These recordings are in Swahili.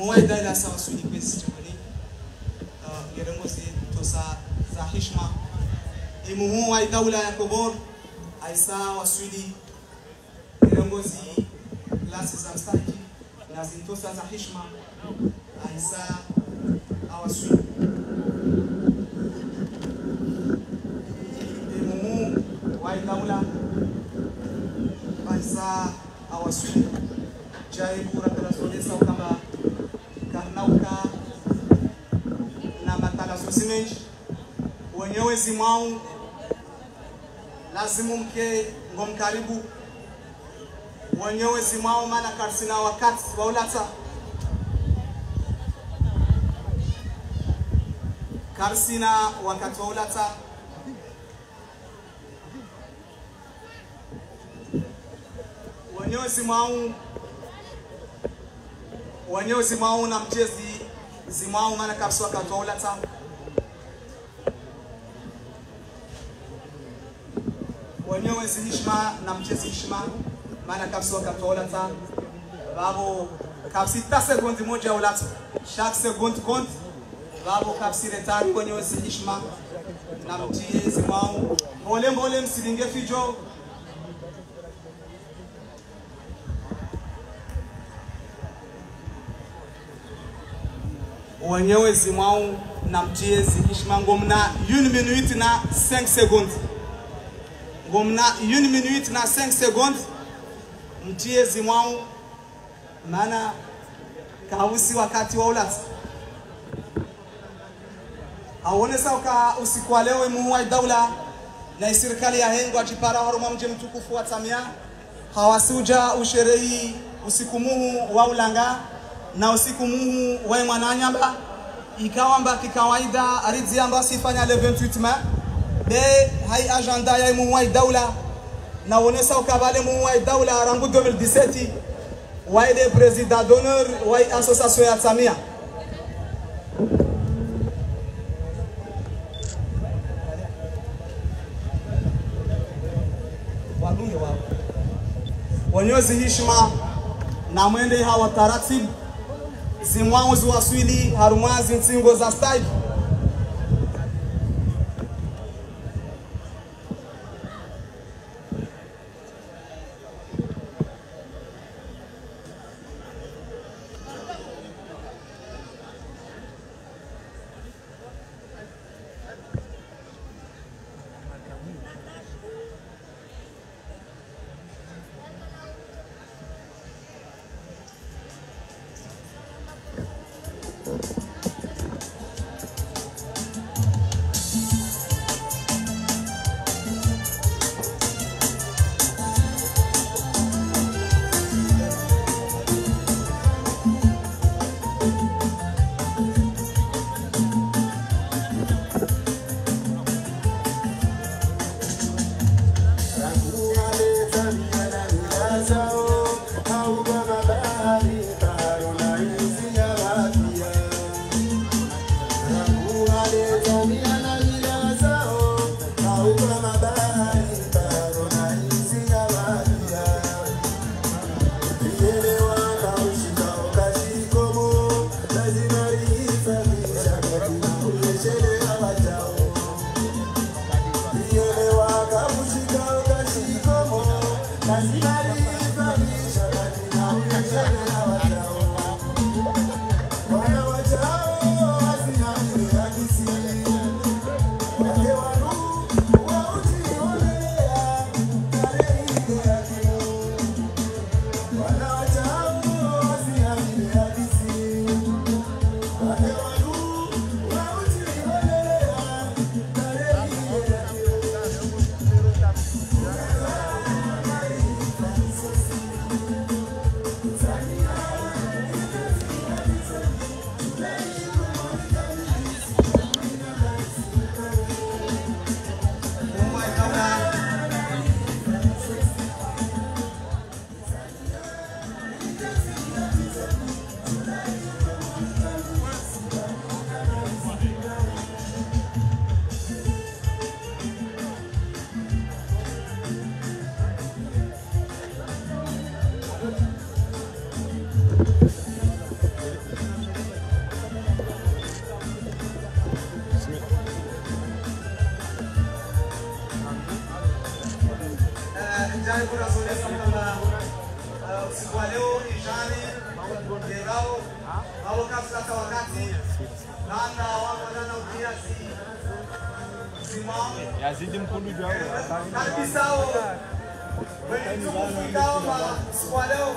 muwaida ila sawa sudi kwesi chumani gerongozi tosa za hishma imuhu wa dawla ya Komoro aisa wa sudi gerongozi lasi za mstaki na zintosa za hishma aisa awa sudi imuhu wa dawla aisa awa sudi jaibu rakalazolesa ukamba karnauka na matala sosimenji wenyewe zimwao lazimu mke ngomkaribu wenyewe zimwao mana karsina wakati waulata karsina wakati waulata wenyewe zimwao na mjezi zimwao mana karsina wakati waulata wenyewe zihishma na mchezi hishma maana kapsi wakati waulata babo kapsi ta sekondi moja waulata chaque seconde compte babo kapsi retari wenyewe zihishma na mchezi mwao mbole msilinge fijo wenyewe zimwao na mchezi hishma ngomna 1 minute na 5 secondes ngomna 1 minute na 5 secondes mtie zimwao maana kausi wakati wa ulati aone sauka usiku wa leo muwa daula na serikali ya hengo ajipara haruma mje mtukufu wa Samia hawasuja usherehi usiku muhu wa ulanga na usiku muhu wa mwananyamba ikawa mba kikawaida aridhi amba sifanya le 28 mai de hai agenda ya muwa daula na onesa ukabale muwa daula rangu 2017 wa ile president d'honneur wa association ya Samia wadunge wao wanyozi heshima na mwende hawa taratibu zimwao ziwaswili harumazi nsingo za style mjai kunazonesha kwamba usiku wa leo ijani ngao au kabla wakati nanda wana ukiasi simam yazidi mkundu jao kabisa wewe tukufika usiku wa leo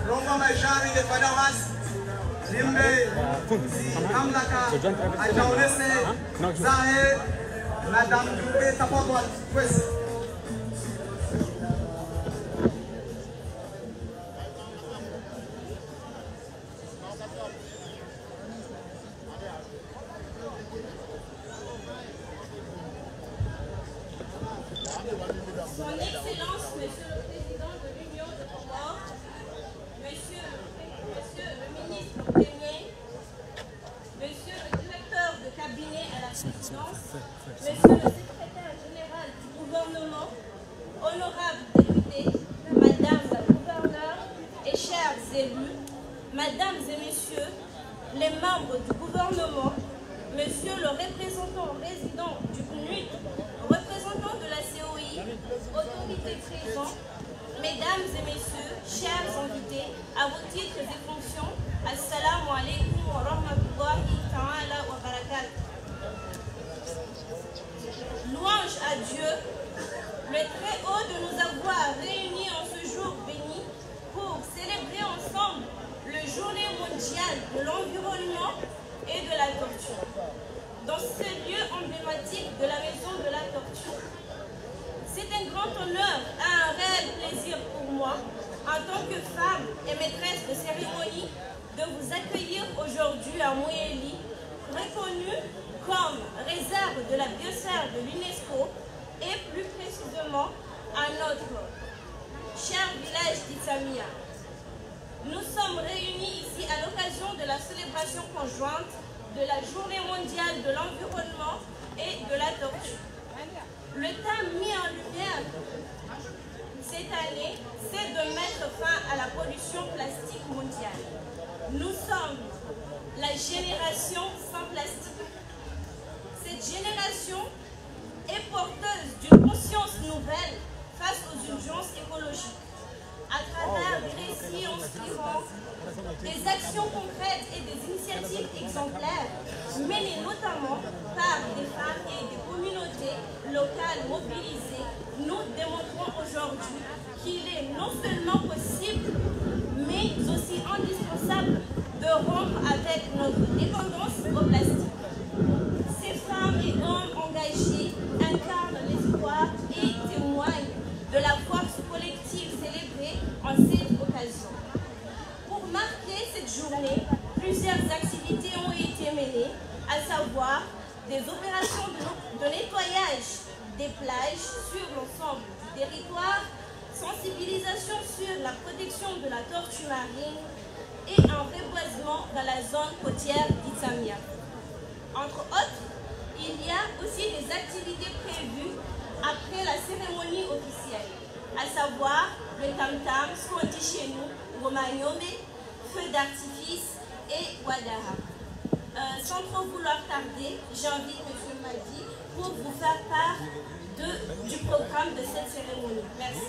Roma maishani ingefanya wazi limbe mamlaka ajaonese zahe madame Dube tafadhali kwesi. Son Excellence, Monsieur le Président de l'Union de Comores, Monsieur le Ministre Premier, Monsieur le Directeur de cabinet à la Présidence, Monsieur le Secrétaire général du gouvernement, honorables députés, Madame la gouverneure et chers élus, Mesdames et Messieurs, les membres du gouvernement, Monsieur le représentant résident du CNUD, représentant de la COI, autorités présentes, Mesdames et Messieurs, chers invités, à vos titres et fonctions, Assalamu alaikum wa rahmatullahi ta'ala wa barakatuh. Louange à Dieu, le Très-Haut de nous avoir réunis en ce jour béni pour célébrer ensemble le Journée mondiale de l'environnement et de la torture. Dans ce lieu emblématique de la Maison de la Torture, c'est un grand honneur et un réel plaisir pour moi, en tant que femme et maîtresse de cérémonie, de vous accueillir aujourd'hui à Mouyeli, reconnu comme réserve de la biosphère de l'UNESCO et plus précisément à notre cher village d'Itsamia. Nous sommes réunis ici à l'occasion de la célébration conjointe de la Journée mondiale de l'environnement et de la torture. Le thème mis en lumière cette année, c'est de mettre fin à la pollution plastique mondiale. Nous sommes la génération sans plastique. Cette génération est porteuse d'une conscience nouvelle face aux urgences écologiques. À travers des récits inspirants, des actions concrètes et des initiatives exemplaires menées notamment par des femmes et des communautés locales mobilisées, nous démontrons aujourd'hui qu'il est non seulement possible, mais aussi indispensable de rompre avec notre dépendance au plastique. Ces femmes et hommes engagés incarnent l'espoir et témoignent de la force collective célébrée en cette occasion. Pour marquer cette journée, plusieurs activités ont été menées, à savoir des opérations de nettoyage des plages sur l'ensemble du territoire, sensibilisation sur la protection de la tortue marine et un reboisement dans la zone côtière d'Itsamia. Entre autres, il y a aussi des activités prévues après la cérémonie officielle, à savoir le tam-tam, ce qu'on dit chez nous, Romagnomé, feu d'artifice et Wadaha. Sans trop vouloir tarder, j'invite M. Madi pour vous faire part du programme de cette cérémonie. Merci.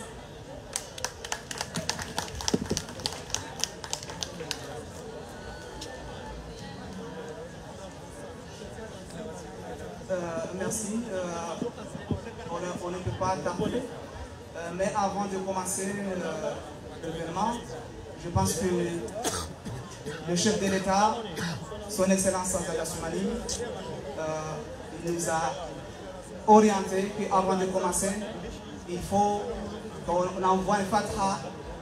Merci. On ne peut pas tarder. Mais avant de commencer l'événement, je pense que le chef de l'État, son Excellence Zaga Soumani, il nous a orienté qu'avant de commencer, il faut qu'on envoie un fatha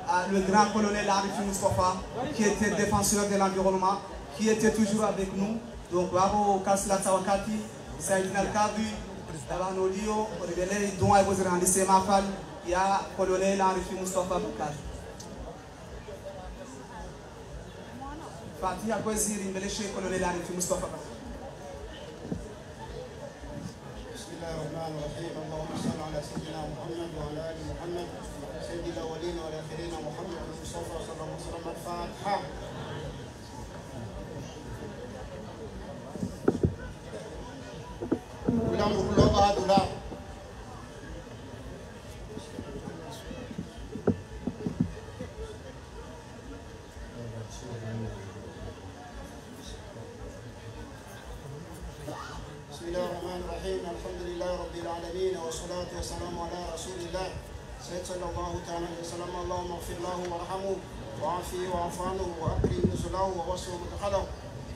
à le grand colonel Arifi Moustapha, qui était défenseur de l'environnement, qui était toujours avec nous. Donc, bravo, Kasla Tawakati, Saïdina Al-Kabi, Tabanolio, Rebele, dont il vous rendez ses mafal, il y a le colonel Arifi Moustapha Boukar. Fatih a choisi de le chez le colonel Arifi Moustapha Boukar. الرحمن الرحيم اللهم صل على سيدنا محمد وعلى ال محمد سيد الاولين والاخرين محمد المصطفى صلى الله عليه وسلم الفاتحه ولم يكن له بعد لا والسلام على رسول الله سيد صلى الله تعالى عليه وسلم. اللهم اغفر له وارحمه وعافيه واعف عنه واكرم نزله ووسع مدخله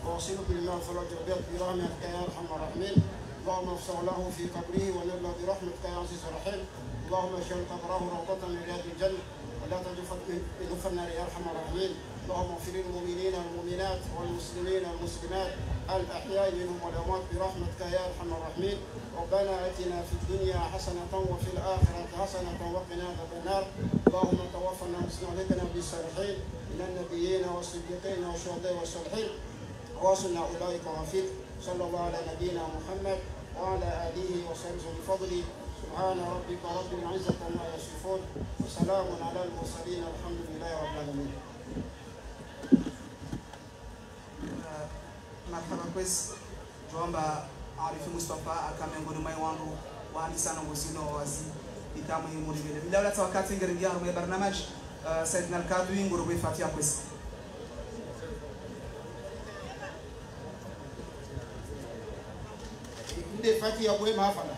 ووصله بالماء فرج البيت برحمتك يا ارحم الراحمين. اللهم افسح له في قبره ونل برحمتك يا عزيز الرحيم. اللهم اجعل قبره روضة من رياض الجنة ولا تجف النار يا ارحم الراحمين. اللهم اغفر للمؤمنين والمؤمنات والمسلمين والمسلمات الاحياء منهم والاموات برحمتك يا ارحم الراحمين. ربنا اتنا في الدنيا حسنة وفي الاخرة حسنة وقنا عذاب النار. اللهم توفنا مسلمين علينا بالصالحين من النبيين والصديقين والشهداء والصالحين وصلنا اولئك رفيق. صلى الله على نبينا محمد وعلى اله وصحبه بفضله. سبحان ربك رب العزة عما يصفون وسلام على المرسلين الحمد لله رب العالمين. Marhaba kwesi tuomba Arifu Mustafa akamiongoni mwa wangu wani sana ngosino wazi itamu muri vile bila wala wakati ngeringia harume barnamaj Saidna al-Kadwi ngurube fatia kwesi ndé fatia boy ma fala.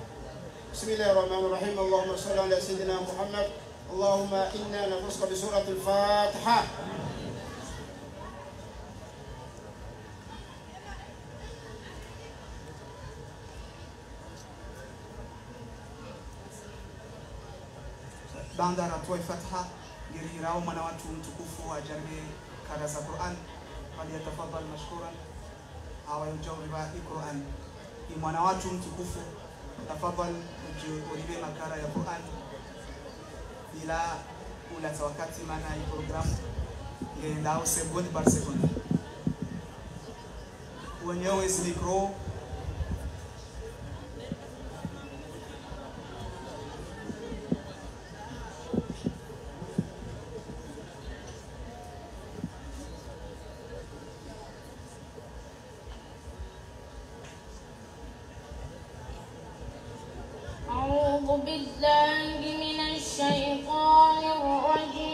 Bismillahir Rahmanir Rahim. Allahumma salli ala sayyidina Muhammad. Allahumma inna nafsuka bi suratul Fatiha. bandara toy fatha ngirirawo mwana watu mtukufu ajarbe kada za Qur'an faliyatafadhal mashkuran awa yujawriba Qur'an ni mwana watu mtukufu tafadhal ujuribe makara ya Qur'an bila ula wakati maana hii program ngendao second par second wenyewe micro أعوذ بالله من الشيطان الرجيم.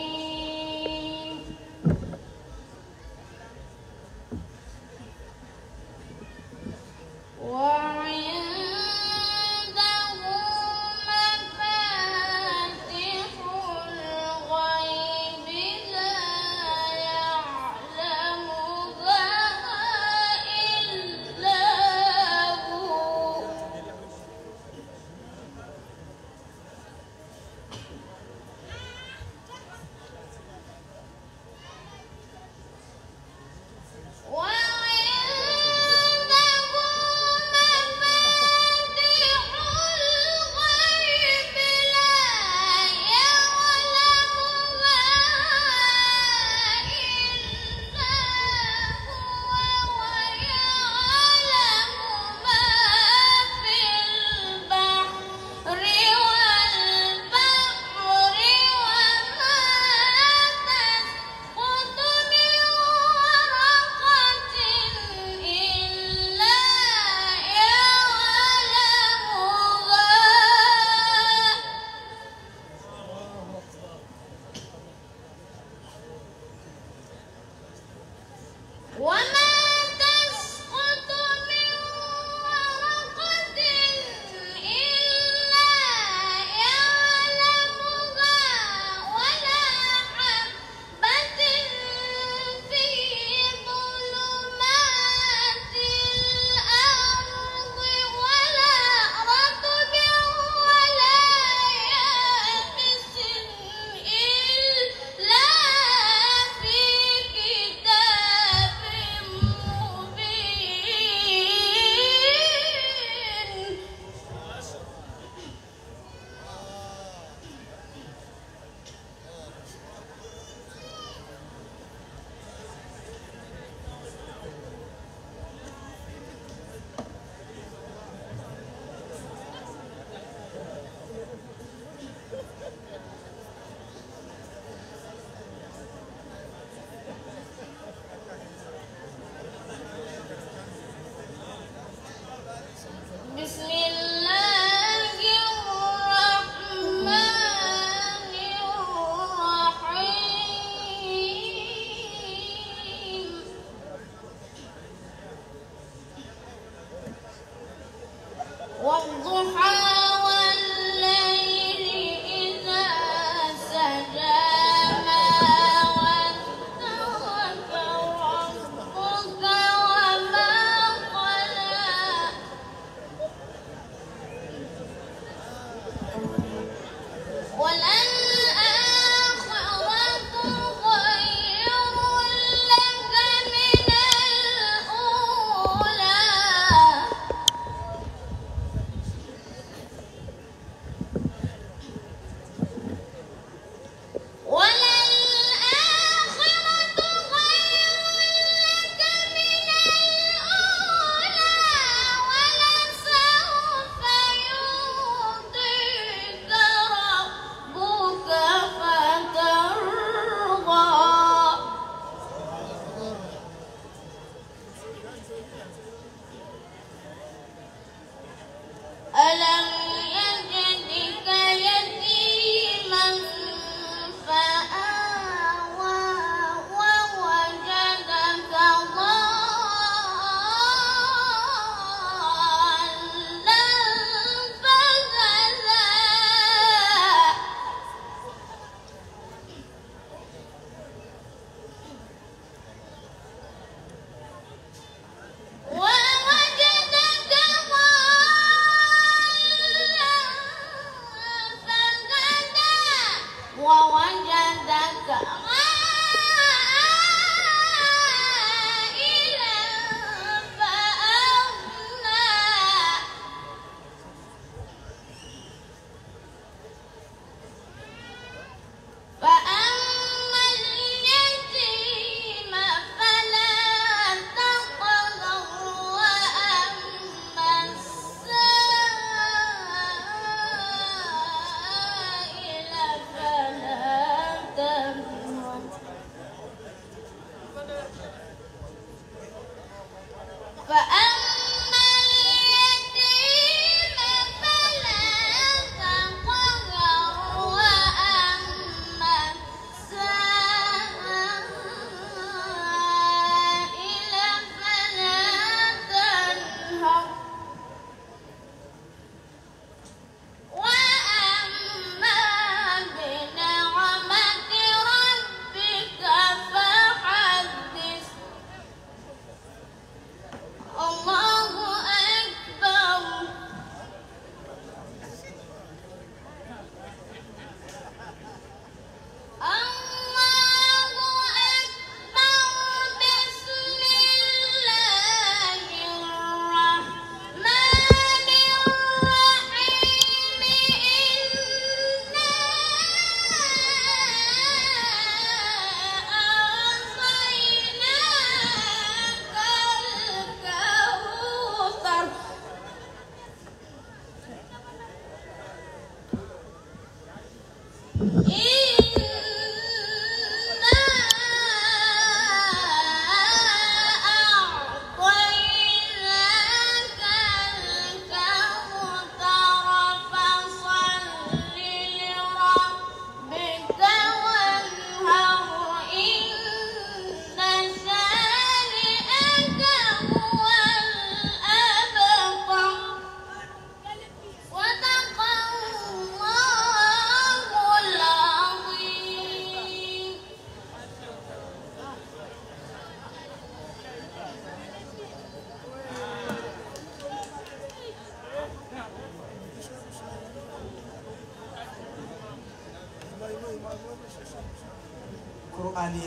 Qur'ani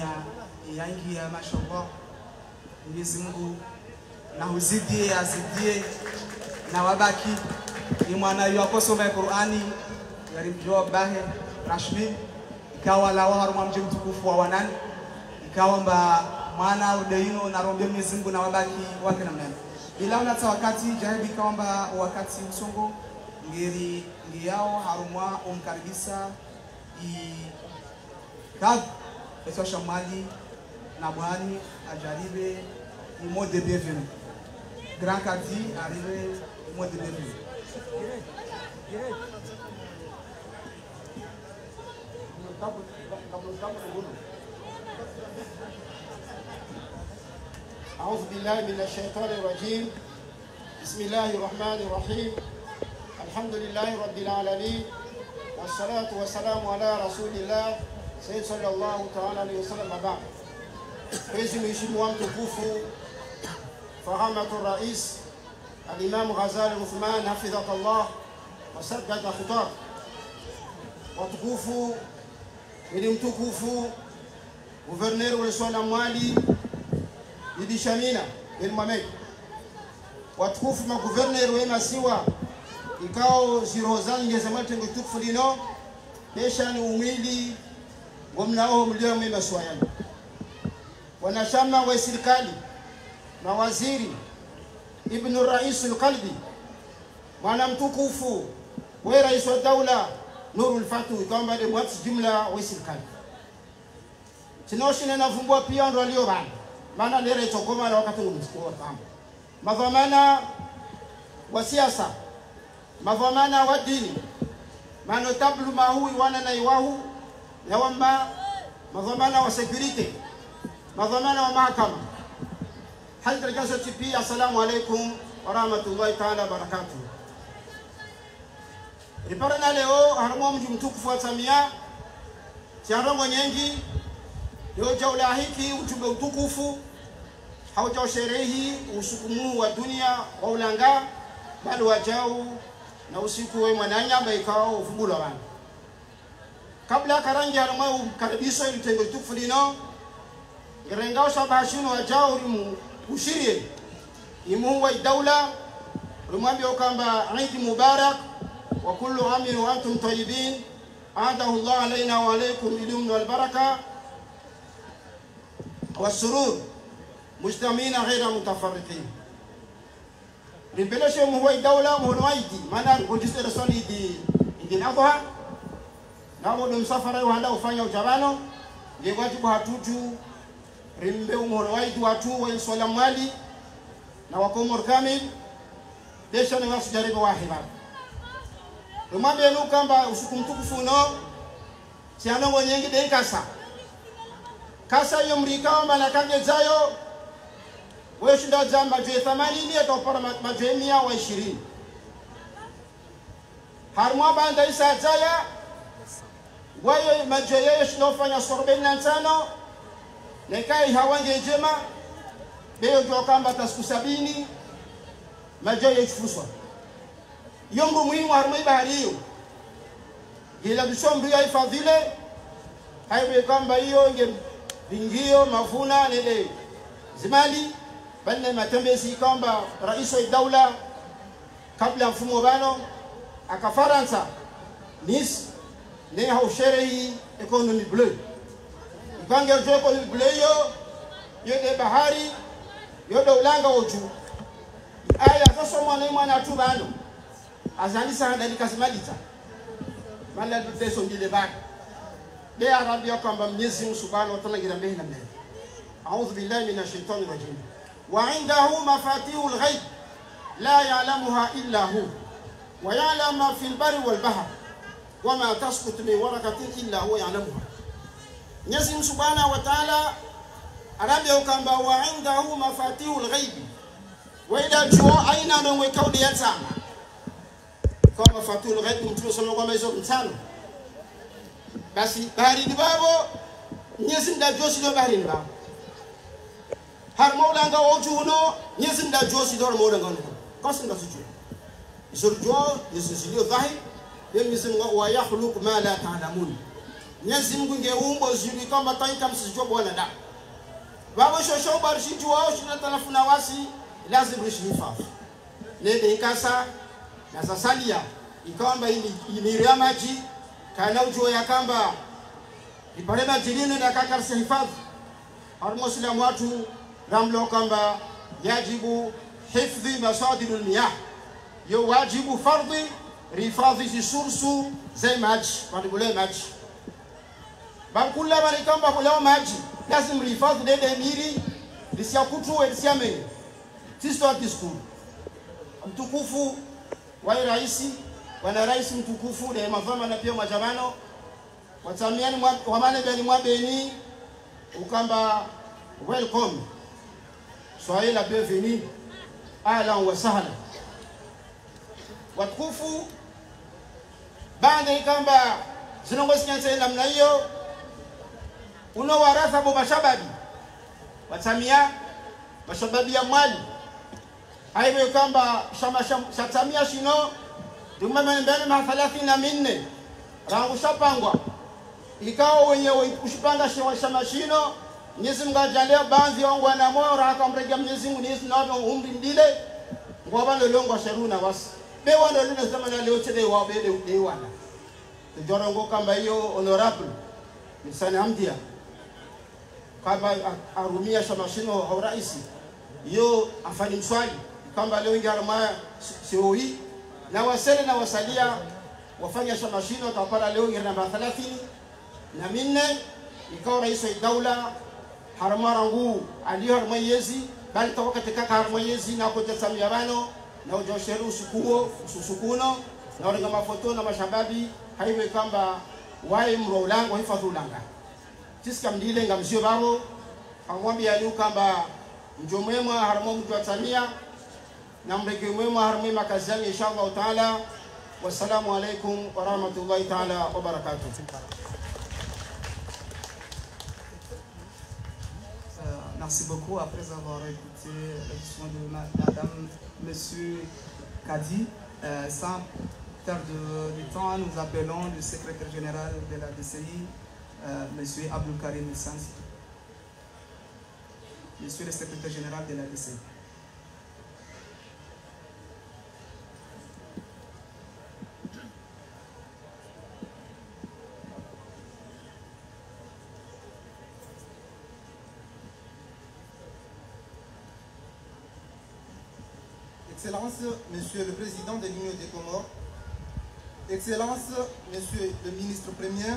yaingia mashallah. Mwenyezi Mungu na uzidie azidie na wabaki ni mwana wako soma Qur'ani yarimjua bahe rashmi ikawa la haruma mji mtukufu wa wanani ikawa mba mwana udeino na rombe Mwenyezi Mungu na wabaki wake namna bila unata wakati jahibi kaomba wakati msongo ngiri ngiyao harumwa umkaribisa kav Pessoa chamali na bwani ajaribe ni mot de bienvenue. Grand Kadi arrive mot de bienvenue. أعوذ بالله من الشيطان الرجيم. بسم الله الرحمن الرحيم. الحمد لله رب العالمين والصلاة والسلام على رسول الله Sayyid sallallahu ta'ala alayhi wasallam baba. Mwezi mheshimiwa mtukufu Fahamatul Rais Al-Imam Ghazali Uthman hafidhakallah wa saddada khutab. Watukufu ili mtukufu Gouverneur wa Swala Mwali Idi Shamina El Mohamed. Watukufu ma Gouverneur wa Masiwa ikao zirozani ngezamate ngutukufu lino besha ni umili wamnao mlio mema swayana wanachama wa serikali na waziri Ibn Rais al-Qalbi mwana mtukufu wa rais wa daula Nurul Fatu kwamba ni watu jumla wa serikali tinoshine navumbua pia ndo alio bana maana lere chokoma na wakati umchukua tambo madhamana wa siasa madhamana wa dini maana tablu mahui wana na iwahu ya wamba madhamana wa security madhamana wa mahakama hadi jasati pia. Assalamu alaikum wa rahmatullahi ta'ala barakatuh. Riparana leo haramo mji mtukufu wa Samia tiarongo nyengi leo jaula hiki ujumbe utukufu hauja sherehi usukumu wa dunia wa ulanga bali wajao na usiku wa mwananya baikao ufubula wana kabla karangi haramo karibiso ili tengo tukufu lino irengao sabashino wajao rimu ushirie imu wa daula rumwambia kwamba Eid Mubarak wa kullu amin wa antum tayyibin adahu Allah alaina wa alaykum ilum wal baraka والسرور مجتمعين غير متفرقين. ربنا شو مهوي دولة مهويدي ما نار بوجست رسولي دي نابها نامو دم سفر وهذا وفanya ujabano ni wajibu hatuju rimbe mhorwaidi watu wa swala mali na wakomor kamil desha ni wasu jaribu wahiba rumambe no kamba usiku mtukufu no siano ngonyengi de kasa yomrika wa malakage zayo weshinda jamba jwe 80 atopara majwe 120 harmwa banda isa zaya wayo majwe yeshindo fanya 45 nekai hawange jema beyo jokamba tasku 70 majwe yefuswa yombo muhimu harmwa bahari hiyo gila bishombi ya ifadhile haiwe kamba hiyo nge bingio mavuna nile zimali bali matembezi kwamba rais wa daula kabla mfumo bano akafaransa nis ne hausherehi economy bleu ikange economy bleu yo bahari yo ulanga oju aya sasa mwana tu bano azani sana dalika simalita mala deso ndile bak be arabia kwamba Mwenyezi Mungu Subhanahu wa Ta'ala girambe na mbele. A'udhu billahi minash shaitani rajim. Wa 'indahu mafatihul ghaib la ya'lamuha illa hu wa ya'lamu ma fil barri wal bahr wa ma tasqutu min waraqatin illa huwa ya'lamuha. Mwenyezi Mungu Subhanahu wa Ta'ala arabia kwamba wa 'indahu mafatihul ghaib wa ila juo aina ndo mwekaudi ya sana kwa mafatihul ghaib mtume sallallahu alayhi wasallam mtano basi bahari ni babo Mwenyezi Mungu josi do bahari ni babo har maulanga ojuno Mwenyezi Mungu josi do maulanga no kasi ndo sujud isurjo yesisilio dhahir Mwenyezi Mungu wa yakhluq ma la ta'lamun Mwenyezi Mungu ngeumbo zuri kama taita msijua bwana da babo shosho barshi juao shina talafuna wasi lazima rishifa nende ikasa na sasalia ikamba hili iniria maji kana ujua ya kamba iparema jilini na kakarsi hifadhi harmuslimu watu ramlo kamba yajibu hifdhi masadirul miyah yo wajibu fardhi rifadhi sursu zai maji wadibule maji bakula bali kamba kula maji lazima rifadhi dede miri lisia kutu lisia mengi tisto atiskuru mtukufu wa raisi wana rais mtukufu na mavama na pia majamano watamiani wamane bani mwabeni ukamba welcome soyez la bienvenue ahlan wa sahlan watukufu baada ikamba zinongosikanse namna hiyo uno waratha bo mashababi watamia mashababi ya mwali haiwe kamba shatamia shino dumama mbele ma 34 rangu shapangwa ikao wenyewe kushipanga shama shino Mwenyezi Mungu ajalia banzi wangu na moyo raka mrejea Mwenyezi Mungu Yesu na umri ndile ngwa longo sharuna wasi be wando lina zamana leo chede wa bele udewana tujorongo kamba hiyo honorable msana amdia kama arumia shama shino au rais yo afanye mswali kamba leo ingarama sio hii na wasele na wasalia wafanya shamashino tapara leo ya namba 34 ikawa rais wa daula haramarangu aliyo harmayezi bali toka katika harmayezi na kwa tamiarano na ujosheru usukuo ususukuno na wale mafoto na mashababi haiwe kamba wae mrolango hifadhulanga tiska mdile ngamzio babo amwambia yu kamba njomwema haramo mtu atamia na mrege mwema haramo kazi yangu inshallah taala. Wassalamu alaikum wa rahmatullahi taala wa barakatuh. Merci beaucoup. Après avoir écouté l'exposition de Madame, Monsieur Kadi, sans perdre de temps, nous appelons le secrétaire général de la DCI, Monsieur Abdul Karim Sansi. Monsieur le secrétaire général de la DCI. Excellence, Monsieur le Président de l'Union des Comores, Excellence, Monsieur le Ministre Premier,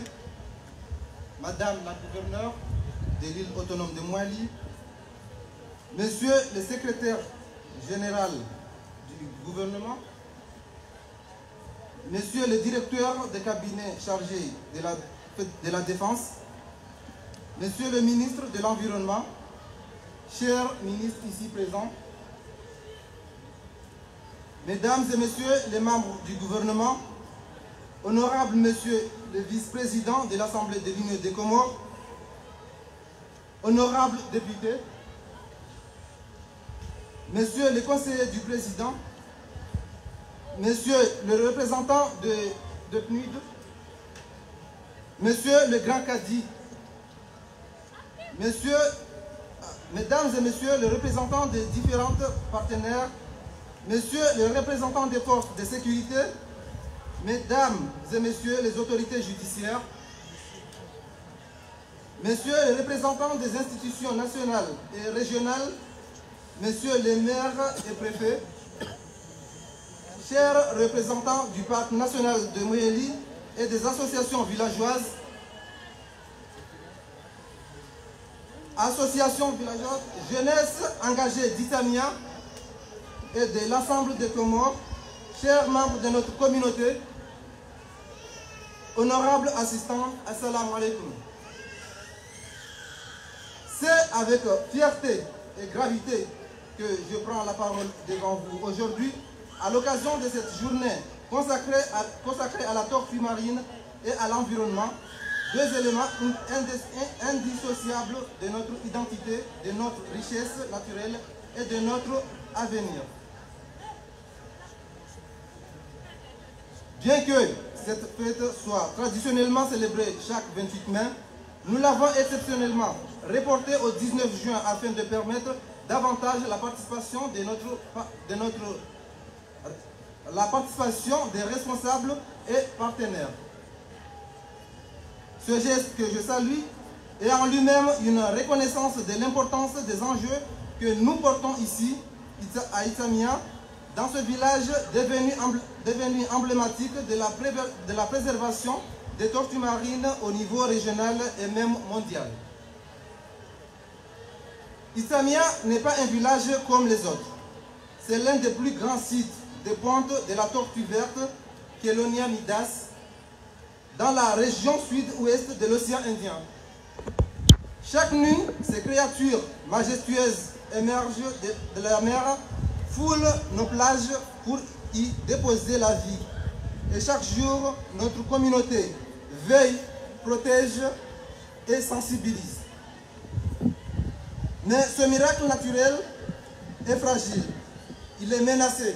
Madame la Gouverneure de l'île autonome de Mouali, Monsieur le Secrétaire Général du Gouvernement, Monsieur le Directeur de cabinet chargé de la Défense, Monsieur le Ministre de l'Environnement, chers ministres ici présents, Mesdames et Messieurs les membres du gouvernement, honorable Monsieur le vice-président de l'Assemblée de l'Union des Comores, honorables députés, Monsieur le conseiller du président, Monsieur le représentant de PNUD, Monsieur le grand Kadi, Mesdames et Messieurs les représentants des différents partenaires, Messieurs les représentants des forces de sécurité, Mesdames et Messieurs les autorités judiciaires, Messieurs les représentants des institutions nationales et régionales, Messieurs les maires et préfets, chers représentants du parc national de Mouyeli et des associations villageoises, association villageoise, jeunesse engagée d'Itamia et de l'ensemble des Comores, chers membres de notre communauté, honorables assistants, assalamu alaikum. C'est avec fierté et gravité que je prends la parole devant vous aujourd'hui à l'occasion de cette journée consacrée à la tortue marine et à l'environnement, deux éléments indissociables de notre identité, de notre richesse naturelle et de notre avenir. Bien que cette fête soit traditionnellement célébrée chaque 28 mai, nous l'avons exceptionnellement reportée au 19 juin afin de permettre davantage la participation des responsables et partenaires. Ce geste que je salue est en lui-même une reconnaissance de l'importance des enjeux que nous portons ici, à Itamia, dans ce village devenu emblématique de la préservation des tortues marines au niveau régional et même mondial. Itamia n'est pas un village comme les autres. C'est l'un des plus grands sites de ponte de la tortue verte, Chelonia midas, dans la région sud-ouest de l'océan Indien. Chaque nuit, ces créatures majestueuses émergent de la mer, foulent nos plages pour y déposer la vie. Et chaque jour, notre communauté veille, protège et sensibilise. Mais ce miracle naturel est fragile, il est menacé.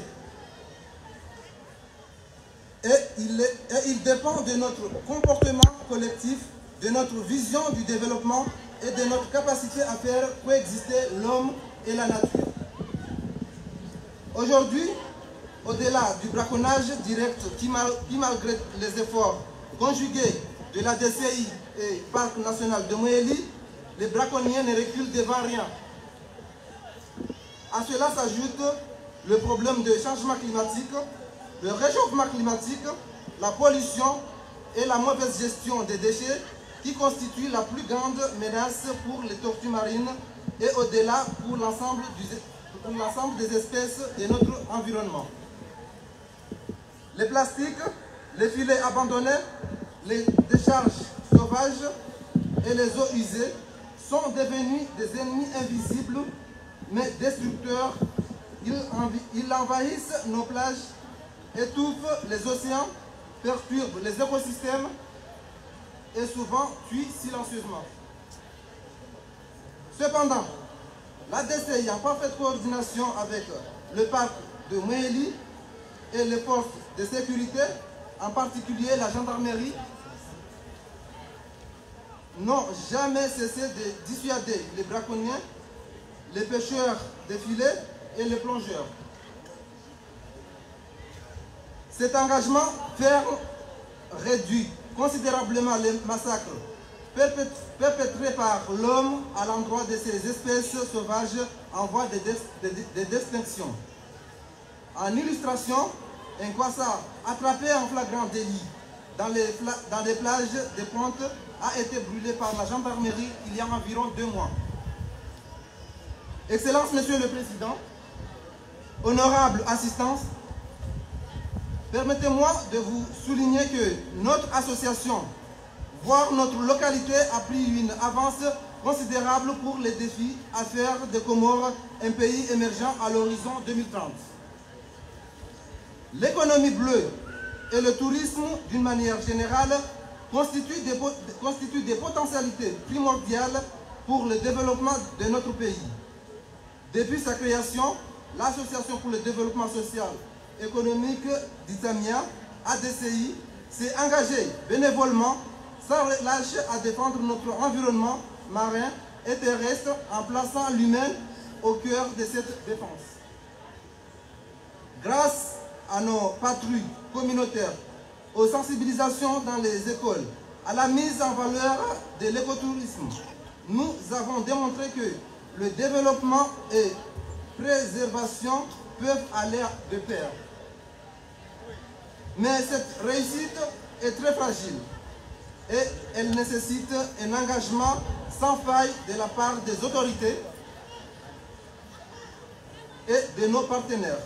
Et il dépend de notre comportement collectif, de notre vision du développement et de notre capacité à faire coexister l'homme et la nature. Aujourd'hui, au-delà du braconnage direct qui malgré les efforts conjugués de la DCI et Parc national de Moélie, les braconniers ne reculent devant rien. À cela s'ajoute le problème du changement climatique, le réchauffement climatique, la pollution et la mauvaise gestion des déchets qui constituent la plus grande menace pour les tortues marines et au-delà pour l'ensemble des espèces de notre environnement. Les plastiques, les filets abandonnés, les décharges sauvages et les eaux usées sont devenus des ennemis invisibles mais destructeurs. Ils envahissent nos plages, étouffent les océans, perturbent les écosystèmes et souvent tuent silencieusement. Cependant, la DCI, en parfaite coordination avec le parc de Moélie et les forces de sécurité, en particulier la gendarmerie, n'ont jamais cessé de dissuader les braconniers, les pêcheurs de filets et les plongeurs. Cet engagement ferme réduit considérablement les massacres perpétrés par l'homme à l'endroit de ces espèces sauvages en voie d'extinction. En illustration, un quassa attrapé en flagrant délit dans les plages de Ponte a été brûlé par la gendarmerie il y a environ 2 mois. Excellence, Monsieur le Président, honorable assistance, permettez-moi de vous souligner que notre association, voire notre localité, a pris une avance considérable pour les défis à faire des Comores un pays émergent à l'horizon 2030. L'économie bleue et le tourisme, d'une manière générale, constituent des potentialités primordiales pour le développement de notre pays. Depuis sa création, l'Association pour le développement social et économique d'Itamia, ADCI, s'est engagée bénévolement, sans relâche, à défendre notre environnement marin et terrestre en plaçant l'humain au cœur de cette défense. Grâce à nos patrouilles communautaires, aux sensibilisations dans les écoles, à la mise en valeur de l'écotourisme, nous avons démontré que le développement et préservation peuvent aller de pair. Mais cette réussite est très fragile et elle nécessite un engagement sans faille de la part des autorités et de nos partenaires.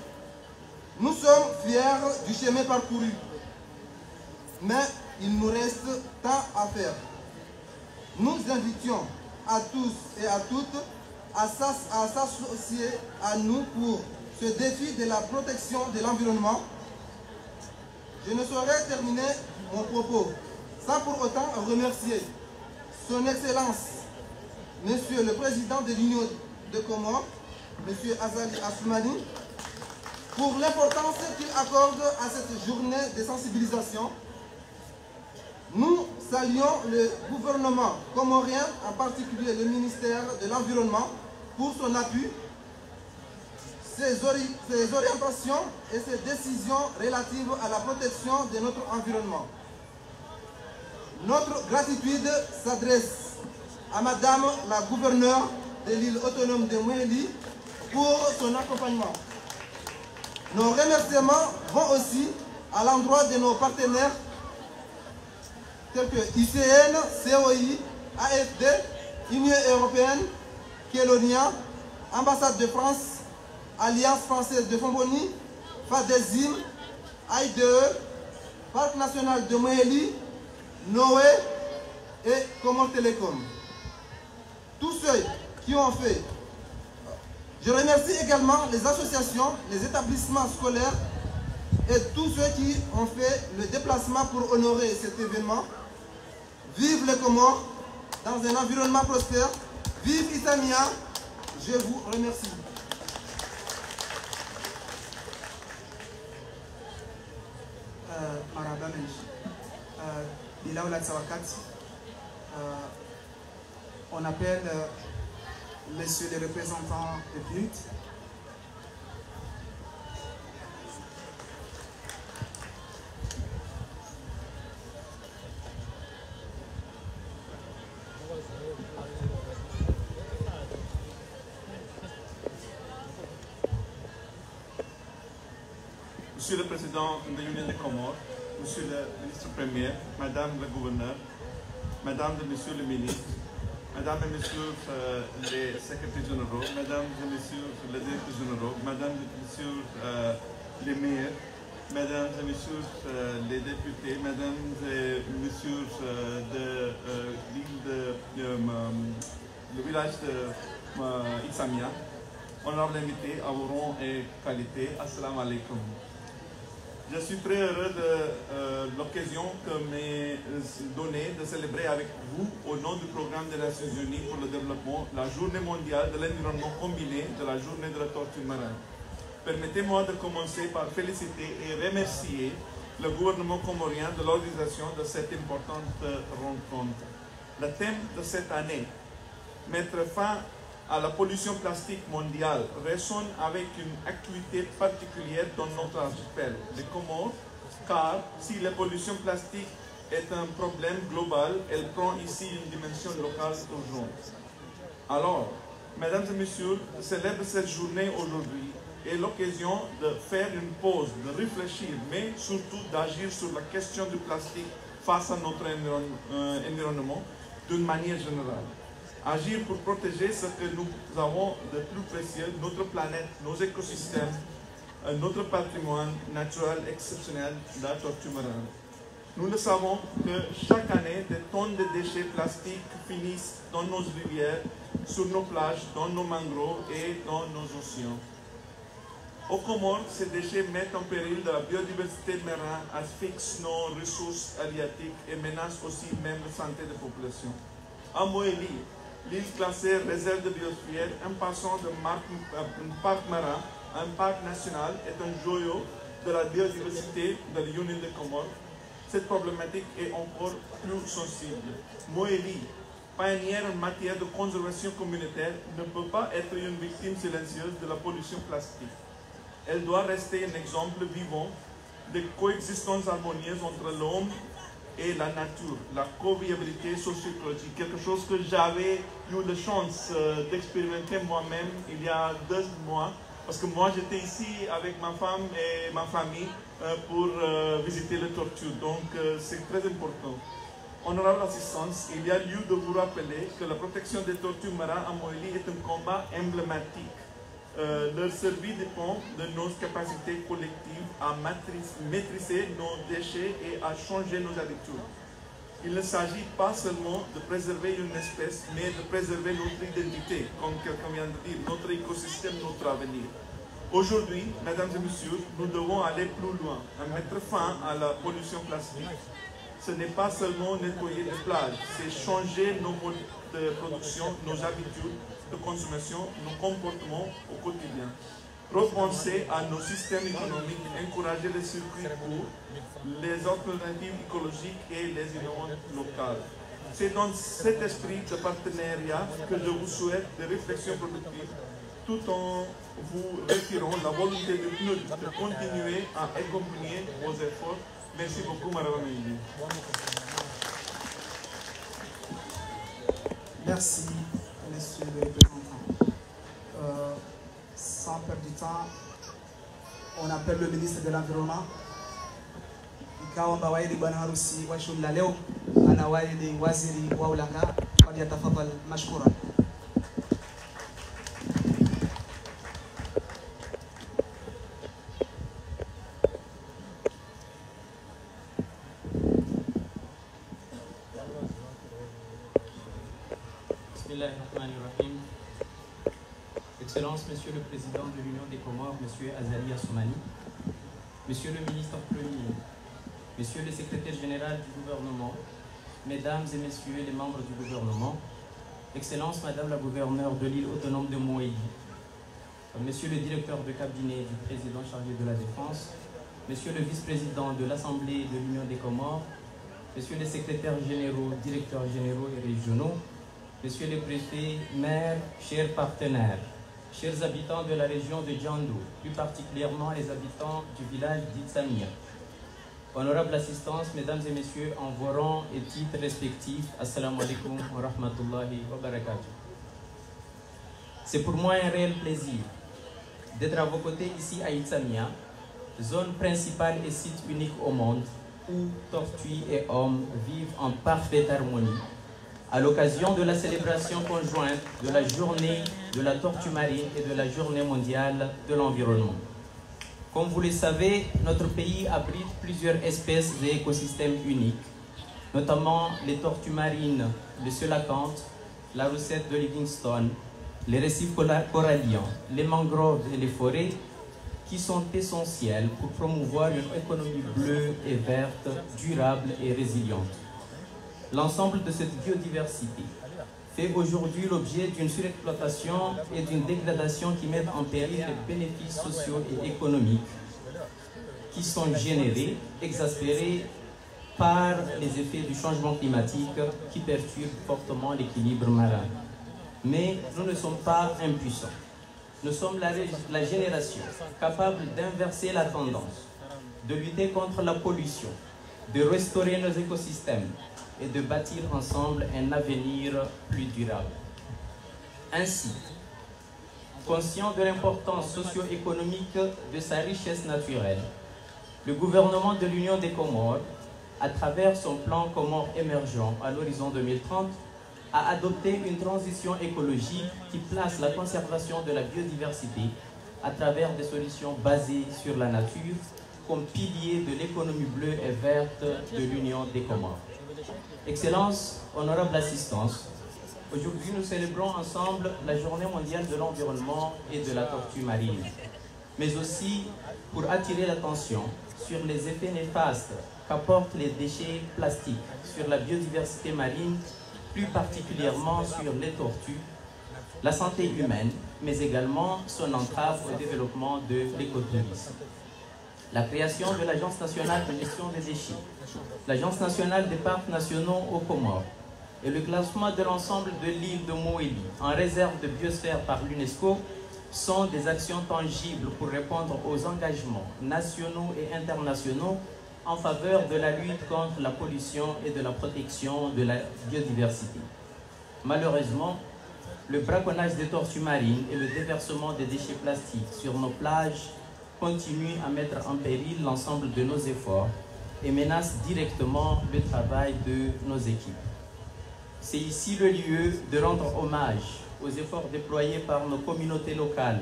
Nous sommes fiers du chemin parcouru, mais il nous reste tant à faire. Nous invitions à tous et à toutes à s'associer à nous pour ce défi de la protection de l'environnement. Je ne saurais terminer mon propos sans pour autant remercier Son Excellence, Monsieur le Président de l'Union des Comores, Monsieur Azali Assoumani, pour l'importance qu'il accorde à cette journée de sensibilisation. Nous saluons le gouvernement comorien, en particulier le ministère de l'Environnement, pour son appui, ses orientations et ses décisions relatives à la protection de notre environnement. Notre gratitude s'adresse à Madame la gouverneure de l'île autonome de Moélie pour son accompagnement. Nos remerciements vont aussi à l'endroit de nos partenaires tels que ICN, COI, AFD, Union européenne, Kélonia, Ambassade de France, Alliance française de Fomboni, FADESIM, AIDE, Parc national de Moélie, Noé et Comores Télécom. Tous ceux qui ont fait. Je remercie également les associations, les établissements scolaires et tous ceux qui ont fait le déplacement pour honorer cet événement. Vive les Comores dans un environnement prospère. Vive Isamia. Je vous remercie. On appelle Monsieur le représentant de PNUD. Monsieur le Président de l'Union des Comores, Monsieur le Ministre Premier, Madame la Gouverneure, Madame et Monsieur le Ministre, Madame et Messieurs les secrétaires généraux, Mesdames et Messieurs les directeurs généraux, Mesdames et Messieurs les maires, Mesdames et Messieurs les députés, Mesdames et Messieurs de l'île le village de Isamia, honorables invités à vos rangs et qualités, Assalamu alaikum. Je suis très heureux de l'occasion que m'est donnée de célébrer avec vous, au nom du programme des Nations Unies pour le développement, la journée mondiale de l'environnement combiné de la journée de la tortue marine. Permettez-moi de commencer par féliciter et remercier le gouvernement comorien de l'organisation de cette importante rencontre. Le thème de cette année, mettre fin à la pollution plastique mondiale, résonne avec une acuité particulière dans notre archipel, les Comores, car si la pollution plastique est un problème global, elle prend ici une dimension locale urgente. Alors, Mesdames et Messieurs, célèbre cette journée aujourd'hui est l'occasion de faire une pause, de réfléchir, mais surtout d'agir sur la question du plastique face à notre environnement d'une manière générale. Agir pour protéger ce que nous avons de plus précieux, notre planète, nos écosystèmes, notre patrimoine naturel exceptionnel, la tortue marine. Nous le savons que chaque année, des tonnes de déchets plastiques finissent dans nos rivières, sur nos plages, dans nos mangroves et dans nos océans. Aux Comores, ces déchets mettent en péril la biodiversité marine, asphyxient nos ressources halieutiques et menacent aussi même la santé des populations. À Moélie, l'île classée réserve de biosphère, en passant de parc marin à un parc national, est un joyau de la biodiversité de l'Union des Comores. Cette problématique est encore plus sensible. Moélie, pionnière en matière de conservation communautaire, ne peut pas être une victime silencieuse de la pollution plastique. Elle doit rester un exemple vivant de coexistence harmonieuse entre l'homme et la nature, la co-viabilité socio-écologique, quelque chose que j'avais eu la chance d'expérimenter moi-même il y a 2 mois, parce que moi j'étais ici avec ma femme et ma famille pour visiter les tortues, donc c'est très important. Honorable Assistance, il y a lieu de vous rappeler que la protection des tortues marins à Moélie est un combat emblématique. Leur survie dépend de nos capacités collectives à maîtriser nos déchets et à changer nos habitudes. Il ne s'agit pas seulement de préserver une espèce, mais de préserver notre identité, comme quelqu'un vient de dire, notre écosystème, notre avenir. Aujourd'hui, mesdames et messieurs, nous devons aller plus loin, à mettre fin à la pollution plastique. Ce n'est pas seulement nettoyer les plages, c'est changer nos modes de production, nos habitudes de consommation, nos comportements au quotidien. Repenser à nos systèmes économiques, encourager les circuits courts, les alternatives écologiques et les innovantes locales. C'est dans cet esprit de partenariat que je vous souhaite des réflexions productives, tout en vous retirant la volonté du PNUD de continuer à accompagner vos efforts. Merci beaucoup, Madame la Ministre. Merci, Monsieur le représentant. Sans perdre du temps, on appelle le ministre de l'Environnement. Ikawa waili bwana harusi wa shughuli la leo ana waili waziri wa ulanga falyatafadhal mashkura. Excellence, Monsieur le Président de l'Union des Comores, Monsieur Azali Assoumani, Monsieur le Ministre Premier, Monsieur le Secrétaire Général du Gouvernement, Mesdames et Messieurs les membres du gouvernement, Excellence, Madame la Gouverneure de l'île autonome de Moélie, Monsieur le Directeur de cabinet du Président chargé de la Défense, Monsieur le Vice-président de l'Assemblée de l'Union des Comores, Messieurs les Secrétaires Généraux, Directeurs Généraux et Régionaux, Messieurs les Préfets, Maires, chers partenaires, chers habitants de la région de Djandou, plus particulièrement les habitants du village d'Itsamia. Honorable assistance, mesdames et messieurs, en vos rangs et titres respectifs, assalamu alaikum wa rahmatullahi wa barakatuh. C'est pour moi un réel plaisir d'être à vos côtés ici à Itsamia, zone principale et site unique au monde où tortues et hommes vivent en parfaite harmonie, à l'occasion de la célébration conjointe de la journée de la tortue marine et de la journée mondiale de l'environnement. Comme vous le savez, notre pays abrite plusieurs espèces et écosystèmes uniques, notamment les tortues marines, le sélacanthe, la roussette de Livingstone, les récifs coralliens, les mangroves et les forêts, qui sont essentiels pour promouvoir une économie bleue et verte, durable et résiliente. L'ensemble de cette biodiversité fait aujourd'hui l'objet d'une surexploitation et d'une dégradation qui mettent en péril les bénéfices sociaux et économiques qui sont générés, exaspérés par les effets du changement climatique qui perturbent fortement l'équilibre marin. Mais nous ne sommes pas impuissants. Nous sommes la génération capable d'inverser la tendance, de lutter contre la pollution, de restaurer nos écosystèmes et de bâtir ensemble un avenir plus durable. Ainsi, conscient de l'importance socio-économique de sa richesse naturelle, le gouvernement de l'Union des Comores, à travers son plan Comores émergent à l'horizon 2030, a adopté une transition écologique qui place la conservation de la biodiversité à travers des solutions basées sur la nature comme pilier de l'économie bleue et verte de l'Union des Comores. Excellence, honorable assistance, aujourd'hui nous célébrons ensemble la Journée mondiale de l'environnement et de la tortue marine, mais aussi pour attirer l'attention sur les effets néfastes qu'apportent les déchets plastiques sur la biodiversité marine, plus particulièrement sur les tortues, la santé humaine, mais également son entrave au développement de l'écotourisme. La création de l'Agence nationale de gestion des déchets, l'Agence nationale des parcs nationaux aux Comores et le classement de l'ensemble de l'île de Moélie en réserve de biosphère par l'UNESCO sont des actions tangibles pour répondre aux engagements nationaux et internationaux en faveur de la lutte contre la pollution et de la protection de la biodiversité. Malheureusement, le braconnage des tortues marines et le déversement des déchets plastiques sur nos plages continuent à mettre en péril l'ensemble de nos efforts et menace directement le travail de nos équipes. C'est ici le lieu de rendre hommage aux efforts déployés par nos communautés locales,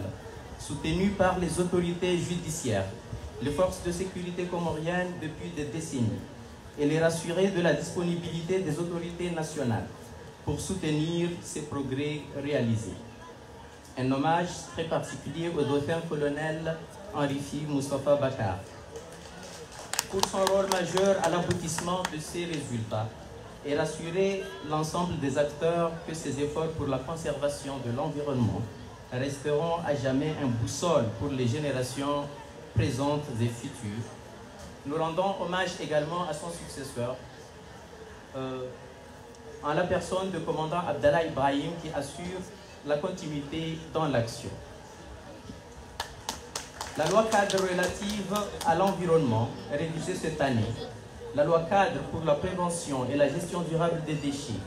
soutenues par les autorités judiciaires, les forces de sécurité comoriennes depuis des décennies, et les rassurer de la disponibilité des autorités nationales pour soutenir ces progrès réalisés. Un hommage très particulier au dauphin-colonel Henri Moustapha Bakar pour son rôle majeur à l'aboutissement de ces résultats et rassurer l'ensemble des acteurs que ces efforts pour la conservation de l'environnement resteront à jamais un boussole pour les générations présentes et futures. Nous rendons hommage également à son successeur, en la personne du commandant Abdallah Ibrahim, qui assure la continuité dans l'action. La loi cadre relative à l'environnement, révisée cette année, la loi cadre pour la prévention et la gestion durable des déchets,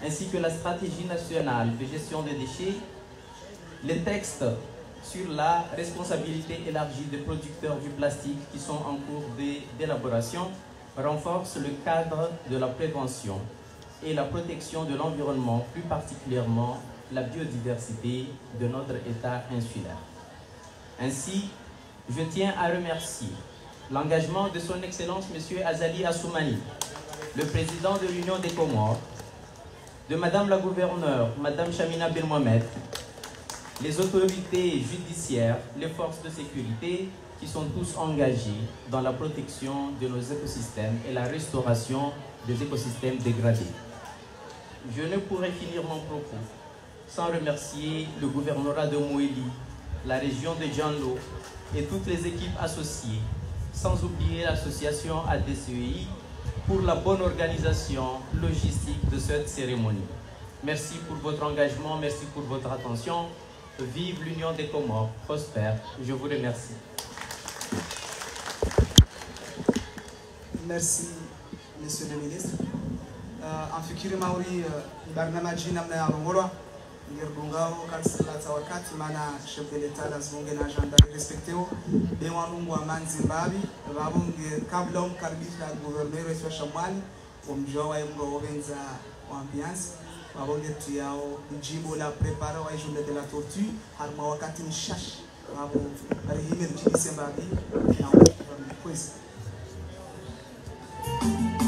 ainsi que la stratégie nationale de gestion des déchets, les textes sur la responsabilité élargie des producteurs du plastique qui sont en cours d'élaboration renforcent le cadre de la prévention et la protection de l'environnement, plus particulièrement la biodiversité de notre État insulaire. Ainsi, je tiens à remercier l'engagement de son Excellence M. Azali Assoumani, le président de l'Union des Comores, de Madame la gouverneure, Madame Chamina Ben Mohamed, les autorités judiciaires, les forces de sécurité qui sont tous engagés dans la protection de nos écosystèmes et la restauration des écosystèmes dégradés. Je ne pourrais finir mon propos sans remercier le gouvernorat de Moélie, la région de Djanlo et toutes les équipes associées, sans oublier l'association ADCEI pour la bonne organisation logistique de cette cérémonie. Merci pour votre engagement, merci pour votre attention. Vive l'Union des Comores, prospère. Je vous remercie. Merci, Monsieur le ministre. Afikiri Mauri barnamaji namna ya Rongorwa ngerdungao kalsilata wakati mana chef de l'État lazunge na agenda respecteo be wanungu wa Manzimbabi babunge kabla umkaribisha gouverneur wa Shamwali umjoa yemgo obenza wa ambiance babonge tuyao jimbo la prepara wa journée de la tortue harma wakati mshash babo barihime Disembabi na pois. Thank you.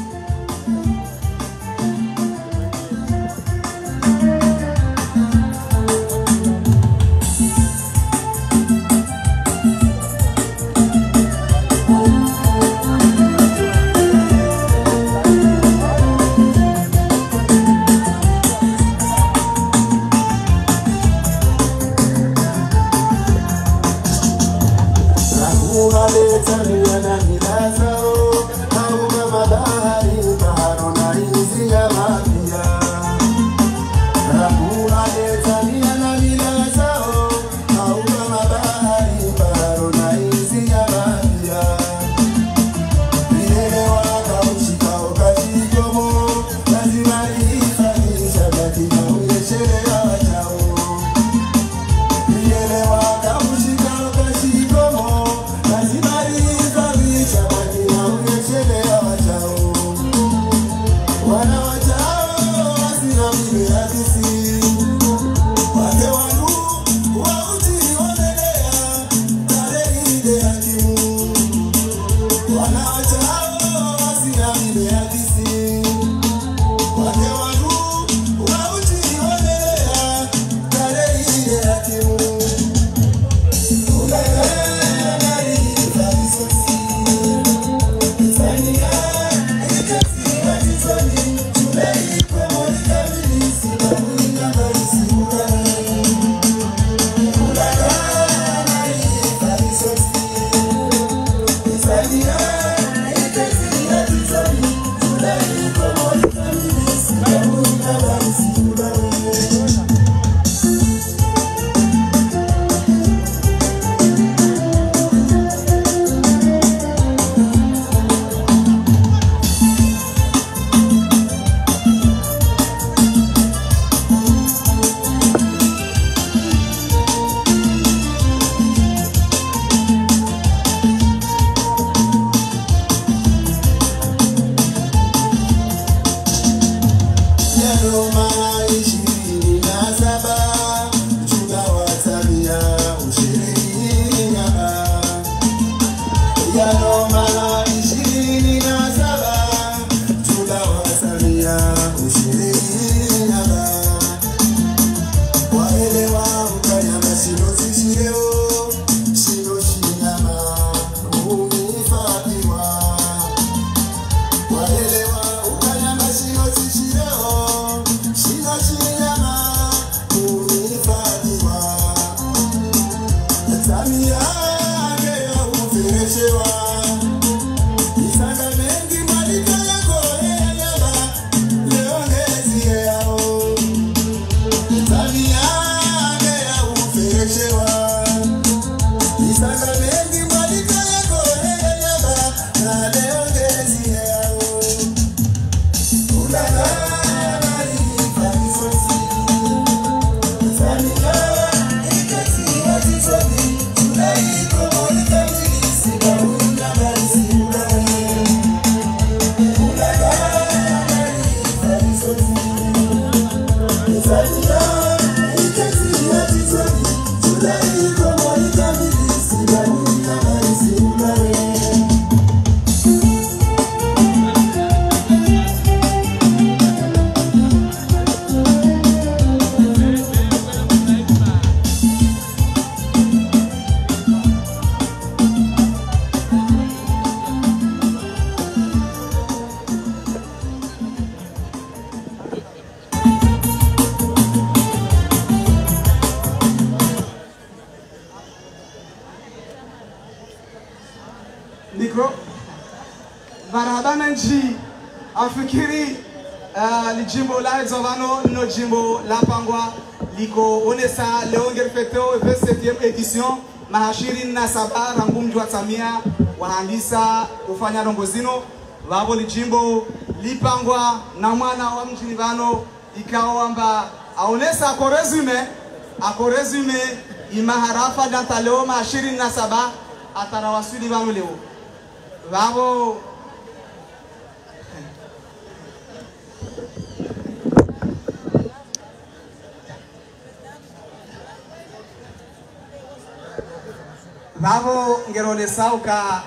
Nikro barabana nchi afikiri lijimbo la Zovano no jimbo la Pangwa liko onesa leonger feteo 27e edition mahashirini na saba rangu mji wa Samia wahandisa kufanya rongozino wabo lijimbo lipangwa na mwana wa mjini vano ikawa aonesa akorezume imaharafa dantaleo mahashirini na saba atarawasuli vano leo wabo Vavo ngerole sauka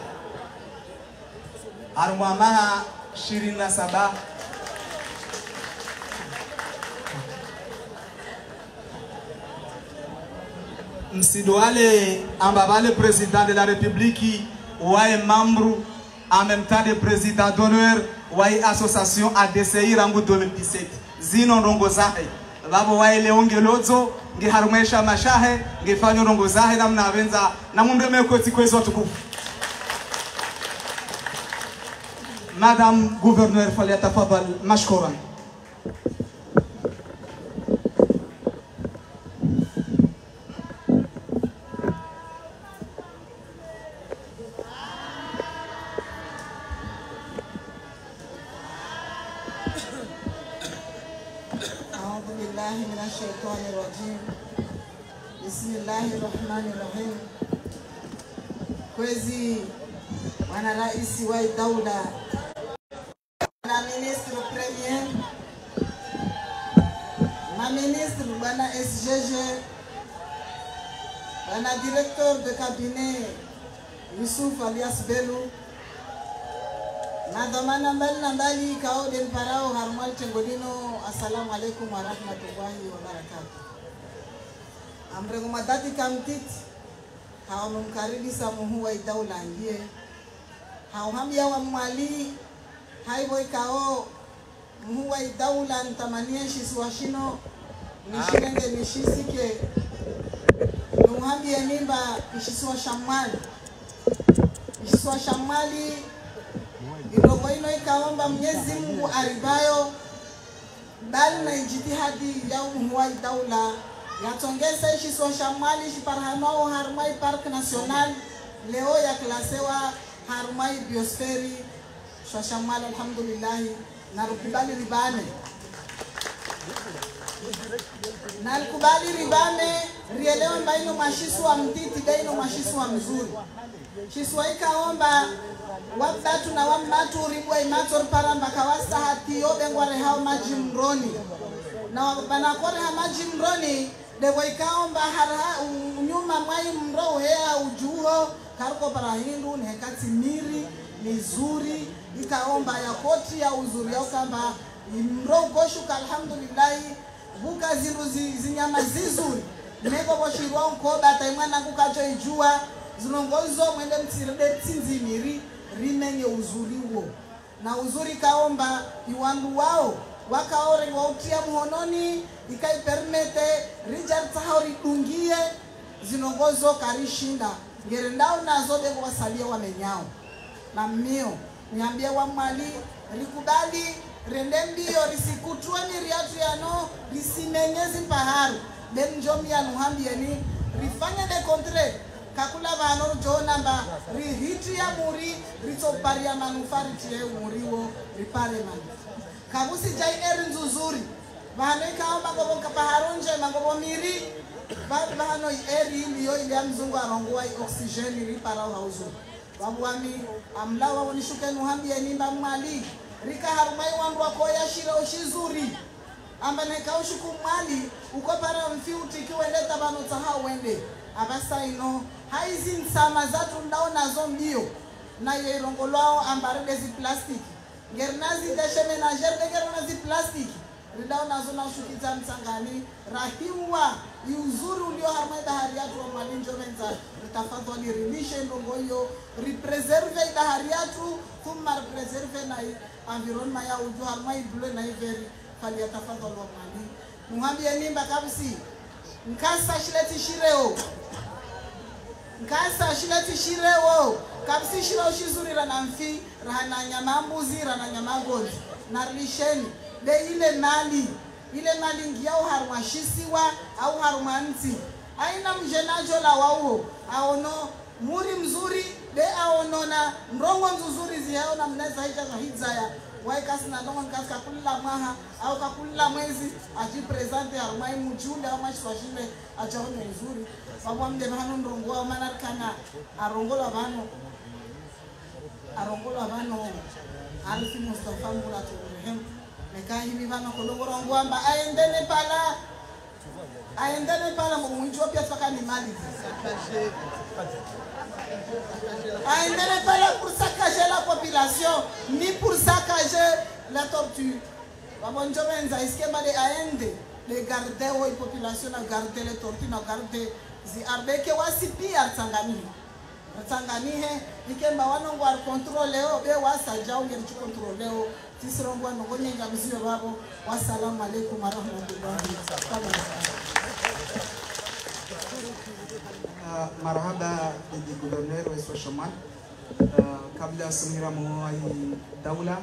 arumwamaha 27 msidwale ambavale président de la République wae membre en même temps de président d'honneur wae association ADCI rangu 2017 zino ndongo zahe vavo wae leongelozo nge harumesha mashahe nge fanyo rongo zahe na mnavenza na mumbe mekoti kwezo tukufu. Madame Gouverneur falyatafadhal mashkuran. Bismillahirrahmanirrahim. Kwezi wana raisi wa daula na ministre premier na ministre bana SGG bana directeur de cabinet Yusuf alias Belu na dhamana mbali kao den parao harmal tengodino. Assalamu alaikum wa rahmatullahi wa barakatuh. Amrego madati kamtit hao mumkaribisa muhu wa daula ngie hao hambia wa mwali haiboy kao muhu wa daula ntamania shiswashino nishirenge nishisike nuhambia nimba ishiswa shamali idogo ino ikaomba Mwenyezi Mungu aribayo bali na jitihadi ya muhu wa daula yatongeza ishiswa shamali shiparhamao Harmai Park National leo ya klasewa Harmai Biosferi shwa shamali alhamdulillah na rukubali ribane na rukubali ribane rielewa mbaino mashiswa mtiti daino mashiswa mzuri shiswa ikaomba wabatu na wamatu ribwa imator paramba kawasa hati yobe ngware hao maji mroni na banakore hamaji mroni devo ikaomba harha nyuma mwai mro hea ujuho karuko parahindu ni hekati miri mizuri ikaomba ya koti ya uzuri yao kamba mro ukoshuka alhamdulillah buka zindu zinyama zizuri nego boshirwa unkoba taimwana kukacho ijua zinongozo mwende mtiride tinzi miri rimenye uzuri huo na uzuri kaomba iwandu wao wakaore wautia muhononi ikaipermete Richard Tahauri dungie zinongozo karishinda ngerendao nazo bego wasalia wamenyao na mmio niambia wa mali rikubali rende mbio risikutue miriatu yano risimenyezi paharu benjomi ya nuhambieni rifanya de contre kakula vano jona mba rihiti ya muri ritopari ya manufari tie muriwo ripare manu kabusi jai nzuzuri vano ikaomba gobo kapaharunje magobo miri vano eri iliyo ili ya mzungu arongua oksijeni ripara uhauzuri wabuami amlawa unishuke nuhambieni mba mwali rika harumai wangu wakoya shira ushizuri amba nekaushuku mwali uko para mfiuti kiwendeta bano taha wende abasa ino haizi nsama zatu ndao nazo mbio na yeirongolwao ambarede zi plastiki ngernazi deshe menajer degernazi plastiki ridao nazo na ushukiza msangani rahiwa iuzuri ulio harmai bahari yatu wa mwali njomenza ritafadhali rilishe ndongoyo ripreserve bahari yatu thumma ripreserve na environment ya uju harmai bule na iveri fali ya tafadhali wa mwali muhambie nimba kabisi nkasa shileti shireo nkasa shileti shireo kabisi shireo shizuri rana mfi rana nyama mbuzi rana nyama gozi na lisheni de ile mali ngiao haruma shisiwa au haruma nti aina mjenajo la wao aono muri mzuri de aonona mrongo nzuri ziao na mneza hija za hizaya waikasi na ndongo nkasi kakulila mwaha au kakulila mwezi aji presente harumai mjule au mashwashile ajaone nzuri wabu amde bahano ndongo wa manarkana arongolo vano Alifi Mustafa Mula Turuhem Meka hivi vano kolongo rongo amba aendene pala mwijua pia twaka ni mali aendene pala pour saccager la population ni pour saccager la torture wabonjo benza iskema de aende de garder la population na garder les tortures na garder zi arbeke wasipia Tanganihe ikemba wanongo al controleo be wasaja ungerichu controleo tisirongwa nongonyenga mzio babo wasalamu alaykum warahmatullahi marhaba di gouverneur wa Shaman kabla samira mwai daula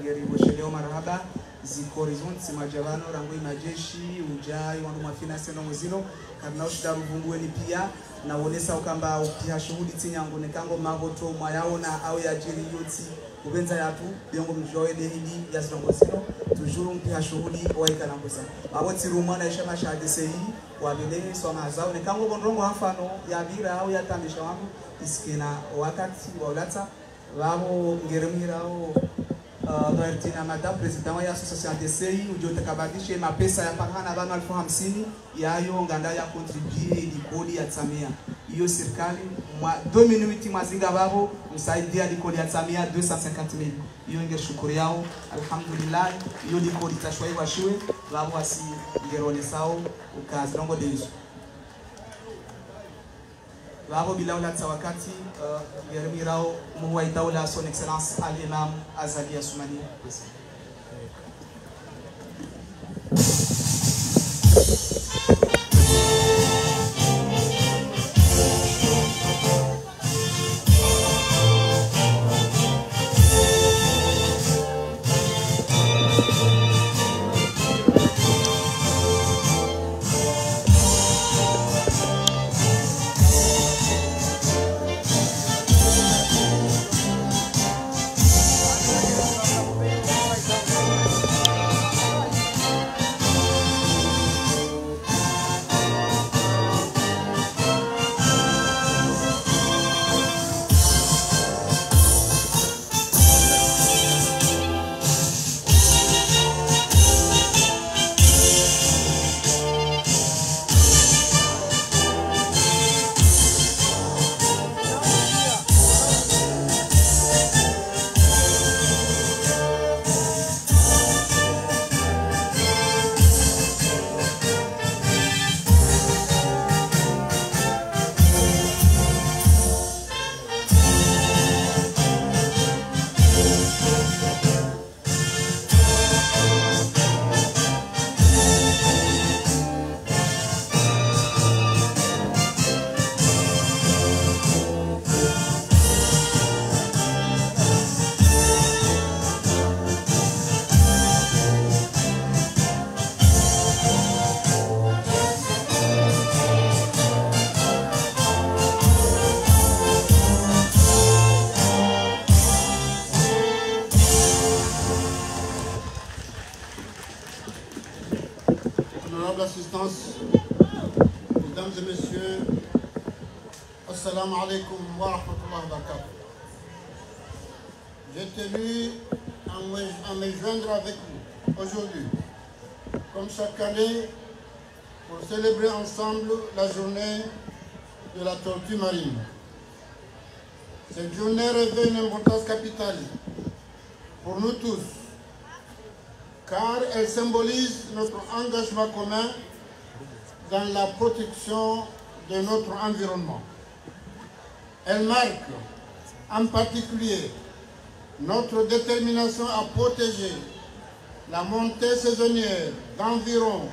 ngeri washeleo marhaba zikorizon simajavano rango majeshi ujai wangu mafinance na mwezino kabla ushidaru vungueni pia na wonesa ukamba ukia shuhudi tinyango nekango magoto mwayaona au ya jiri yoti ubenza yatu biongo mjoede hili ya zilongozino tujuru mpia shuhudi waika na mbusa maboti rumana isha mashahade sehi wabele soma zao nekango bondrongo hafano ya bira au ya tambisha wangu iskena wakati wa ulata wabo ngeremira au Doertina Madame President wa Association DCI ujote kabadishe mapesa ya parhana bana 1050 yayo nganda ya contribuer likoli ya Tsamia hiyo serikali 2008 mazinga babo msaidia likoli ya Tsamia 250,000 hiyo ingeshukuru yao alhamdulillah hiyo likoli tashwai washiwe babo asi ngerone sao ukazongo dezo Babo bila ulata wakati Yermirao muwai daula son excellence al-Imam Azali Assoumani. honorable assistance, mesdames et messieurs, assalamu alaikum wa rahmatullahi wa barakatuh. J'ai tenu à me joindre avec vous aujourd'hui, comme chaque année, pour célébrer ensemble la journée de la tortue marine. Cette journée revêt une importance capitale pour nous tous, car elle symbolise notre engagement commun dans la protection de notre environnement. Elle marque en particulier notre détermination à protéger la montée saisonnière d'environ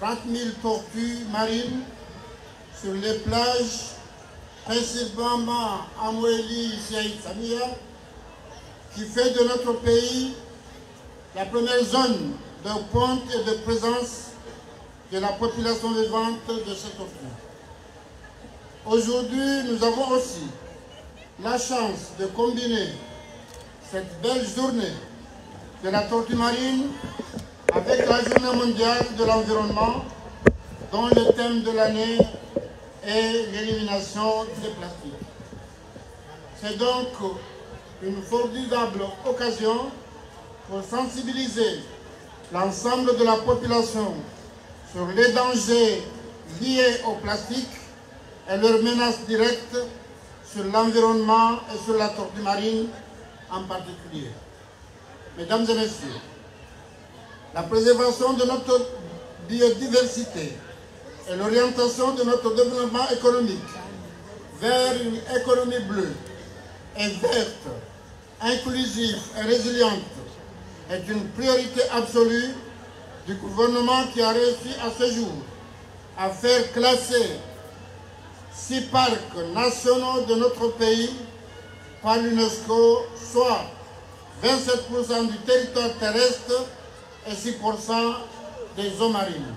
30 000 tortues marines sur les plages, principalement à Moélie et Samia, qui fait de notre pays la première zone de ponte et de présence de la population vivante de ces tortues. Aujourd'hui, nous avons aussi la chance de combiner cette belle journée de la tortue marine avec la journée mondiale de l'environnement, dont le thème de l'année est l'élimination des plastiques. C'est donc une formidable occasion pour sensibiliser l'ensemble de la population sur les dangers liés au plastique et leurs menaces directes sur l'environnement et sur la tortue marine en particulier. Mesdames et messieurs, la préservation de notre biodiversité et l'orientation de notre développement économique vers une économie bleue et verte, inclusive et résiliente est une priorité absolue du gouvernement qui a réussi à ce jour à faire classer 6 parcs nationaux de notre pays par l'UNESCO, soit 27% du territoire terrestre et 6% des eaux marines.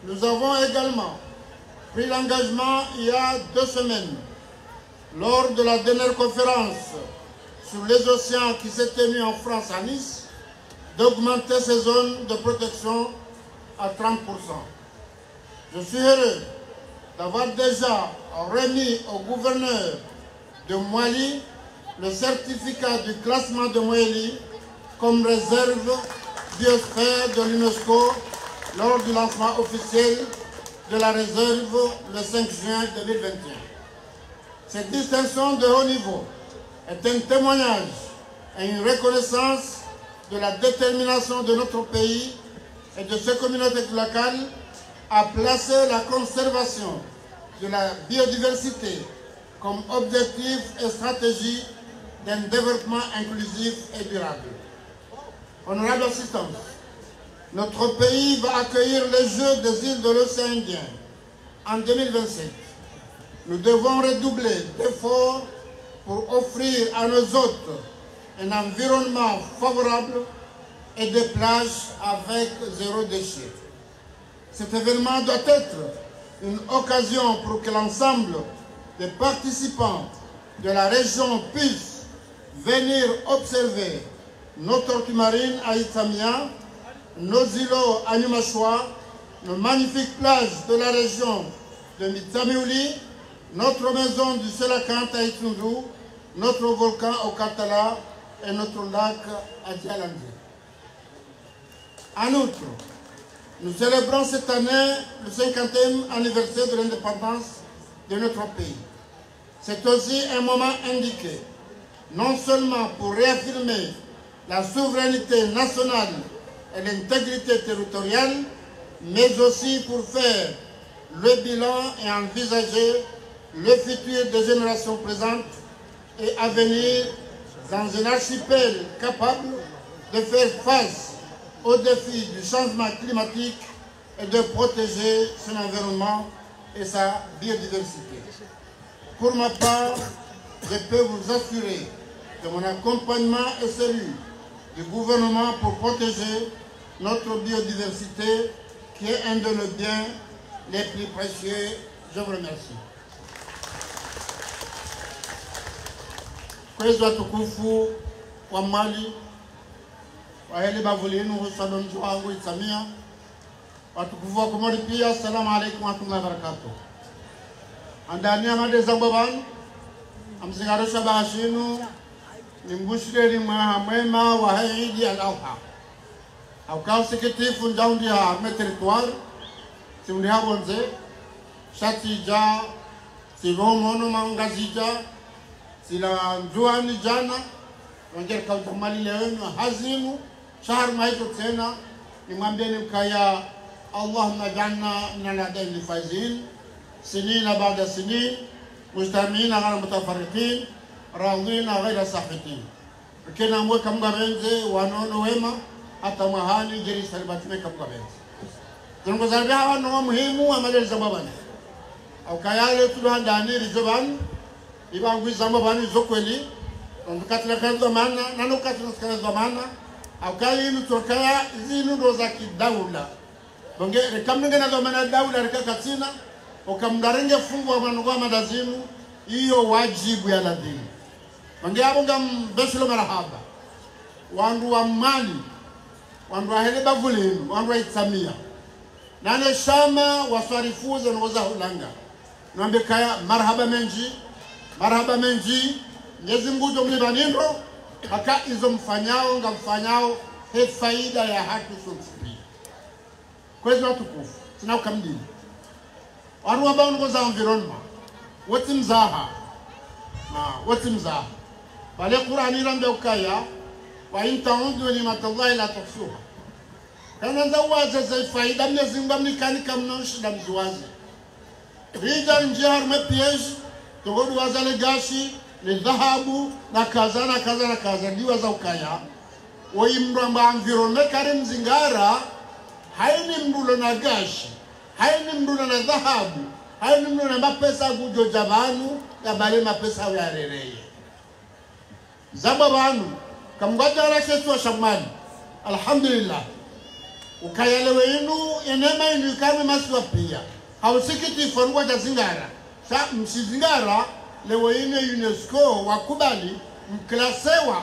Nous avons également pris l'engagement il y a 2 semaines, lors de la dernière conférence sur les océans qui s'est tenue en France à Nice, d'augmenter ces zones de protection à 30%. Je suis heureux d'avoir déjà remis au gouverneur de Moélie le certificat du classement de Moélie comme réserve biosphère de l'UNESCO lors du lancement officiel de la réserve le 5 juin 2021. Cette distinction de haut niveau est un témoignage et une reconnaissance de la détermination de notre pays et de ses communautés locales à placer la conservation de la biodiversité comme objectif et stratégie d'un développement inclusif et durable. Honorable assistance, notre pays va accueillir les Jeux des îles de l'océan Indien en 2027. Nous devons redoubler d'efforts pour offrir à nos hôtes un environnement favorable et des plages avec 0 déchet. Cet événement doit être une occasion pour que l'ensemble des participants de la région puissent venir observer nos tortues marines à Isamia, nos îlots à Numashwa, nos magnifiques plages de la région de Mitsamiouli, notre maison du Selakant à Itundu, notre volcan au Katala et notre lac à Djalandé. En outre, nous célébrons cette année le 50e anniversaire de l'indépendance de notre pays. C'est aussi un moment indiqué, non seulement pour réaffirmer la souveraineté nationale et l'intégrité territoriale, mais aussi pour faire le bilan et envisager le futur des générations présentes et à venir dans un archipel capable de faire face aux défis du changement climatique et de protéger son environnement et sa biodiversité. Pour ma part, je peux vous assurer que mon accompagnement est celui du gouvernement pour protéger notre biodiversité, qui est un de nos biens les plus précieux. Je vous remercie. Kwezi watukufu wa Mali, waheli bavulinu husano mtu wangu Isamia, watukufu wa Komori pia, assalamu alaikum wa rahmatullahi wa barakatuh. Andani amade zambaban, amsingarosha bahashinu, nimbushire ni mwema wa Eid al-Adha. Au kao seketifu njaundi ya arme territoire, siundi habonze, shatija, sivomono maungazija, sila njuani jana, wangere kautamali lewenu hazinu, shahar maito tena, nimwambieni mkaya, Allahumma janna minal adaini faizin, sinina baada sinin, mustamina ghayra mutafarriqin, radina ghayra sahitin. Kena mweka mga benze, wanono wema, hata mahali jeri salibatime kamuka benze. Tungo zarbi hawa nungo muhimu amadeli zambabani. Au kayale tuluhandani rizabani, iba ngui zambabani zokweli, nukatila kaya dhamana, nanukatila kaya dhamana, au kaya inu turkaya zinu doza kidaula. Bonge rekamnenge na dhamana daula rika katina, okamdarenge fungu wa manugwa madazinu, iyo wajibu ya ladini. Bonge abonga mbeshilo marahaba. Wandu wa mali, wandu wa hele bavulinu, wandu wa Isamia. Nane shama waswarifuze nuoza hulanga. Nwambe kaya marhaba menji, nyezi mgujo mlibanindro, haka izo mfanyao, nga mfanyao, he faida ya hatu sunsipi. Kwezi watu kufu, sina ukamdini. Waru wabao nukoza environment, wati mzaha. Wati mzaha. Bale Qur'ani rambe ukaya, wa inta undu ni matallahi la tuksuha. Kana nzawaza za faida Mwenyezi Mungu amnikanika mnoshida mziwazi. Rija njihar mepiyej, togodu wazale gashi, ni dhahabu, na kaza diwa za ukaya. Woi mramba environment kare mzingara, haini mdulo na gashi, haini mdulo na dhahabu, haini mdulo na mapesa gujo jabanu, ya bale mapesa uyarereye. Zamba banu, kamgwaja raketu wa shamani, alhamdulillah. Ukayalewe inu, enema inu ikame masiwa pia. Hausikiti faruwa ja zingara. Sa msizingara, lewe inu UNESCO wakubali, mklasewa,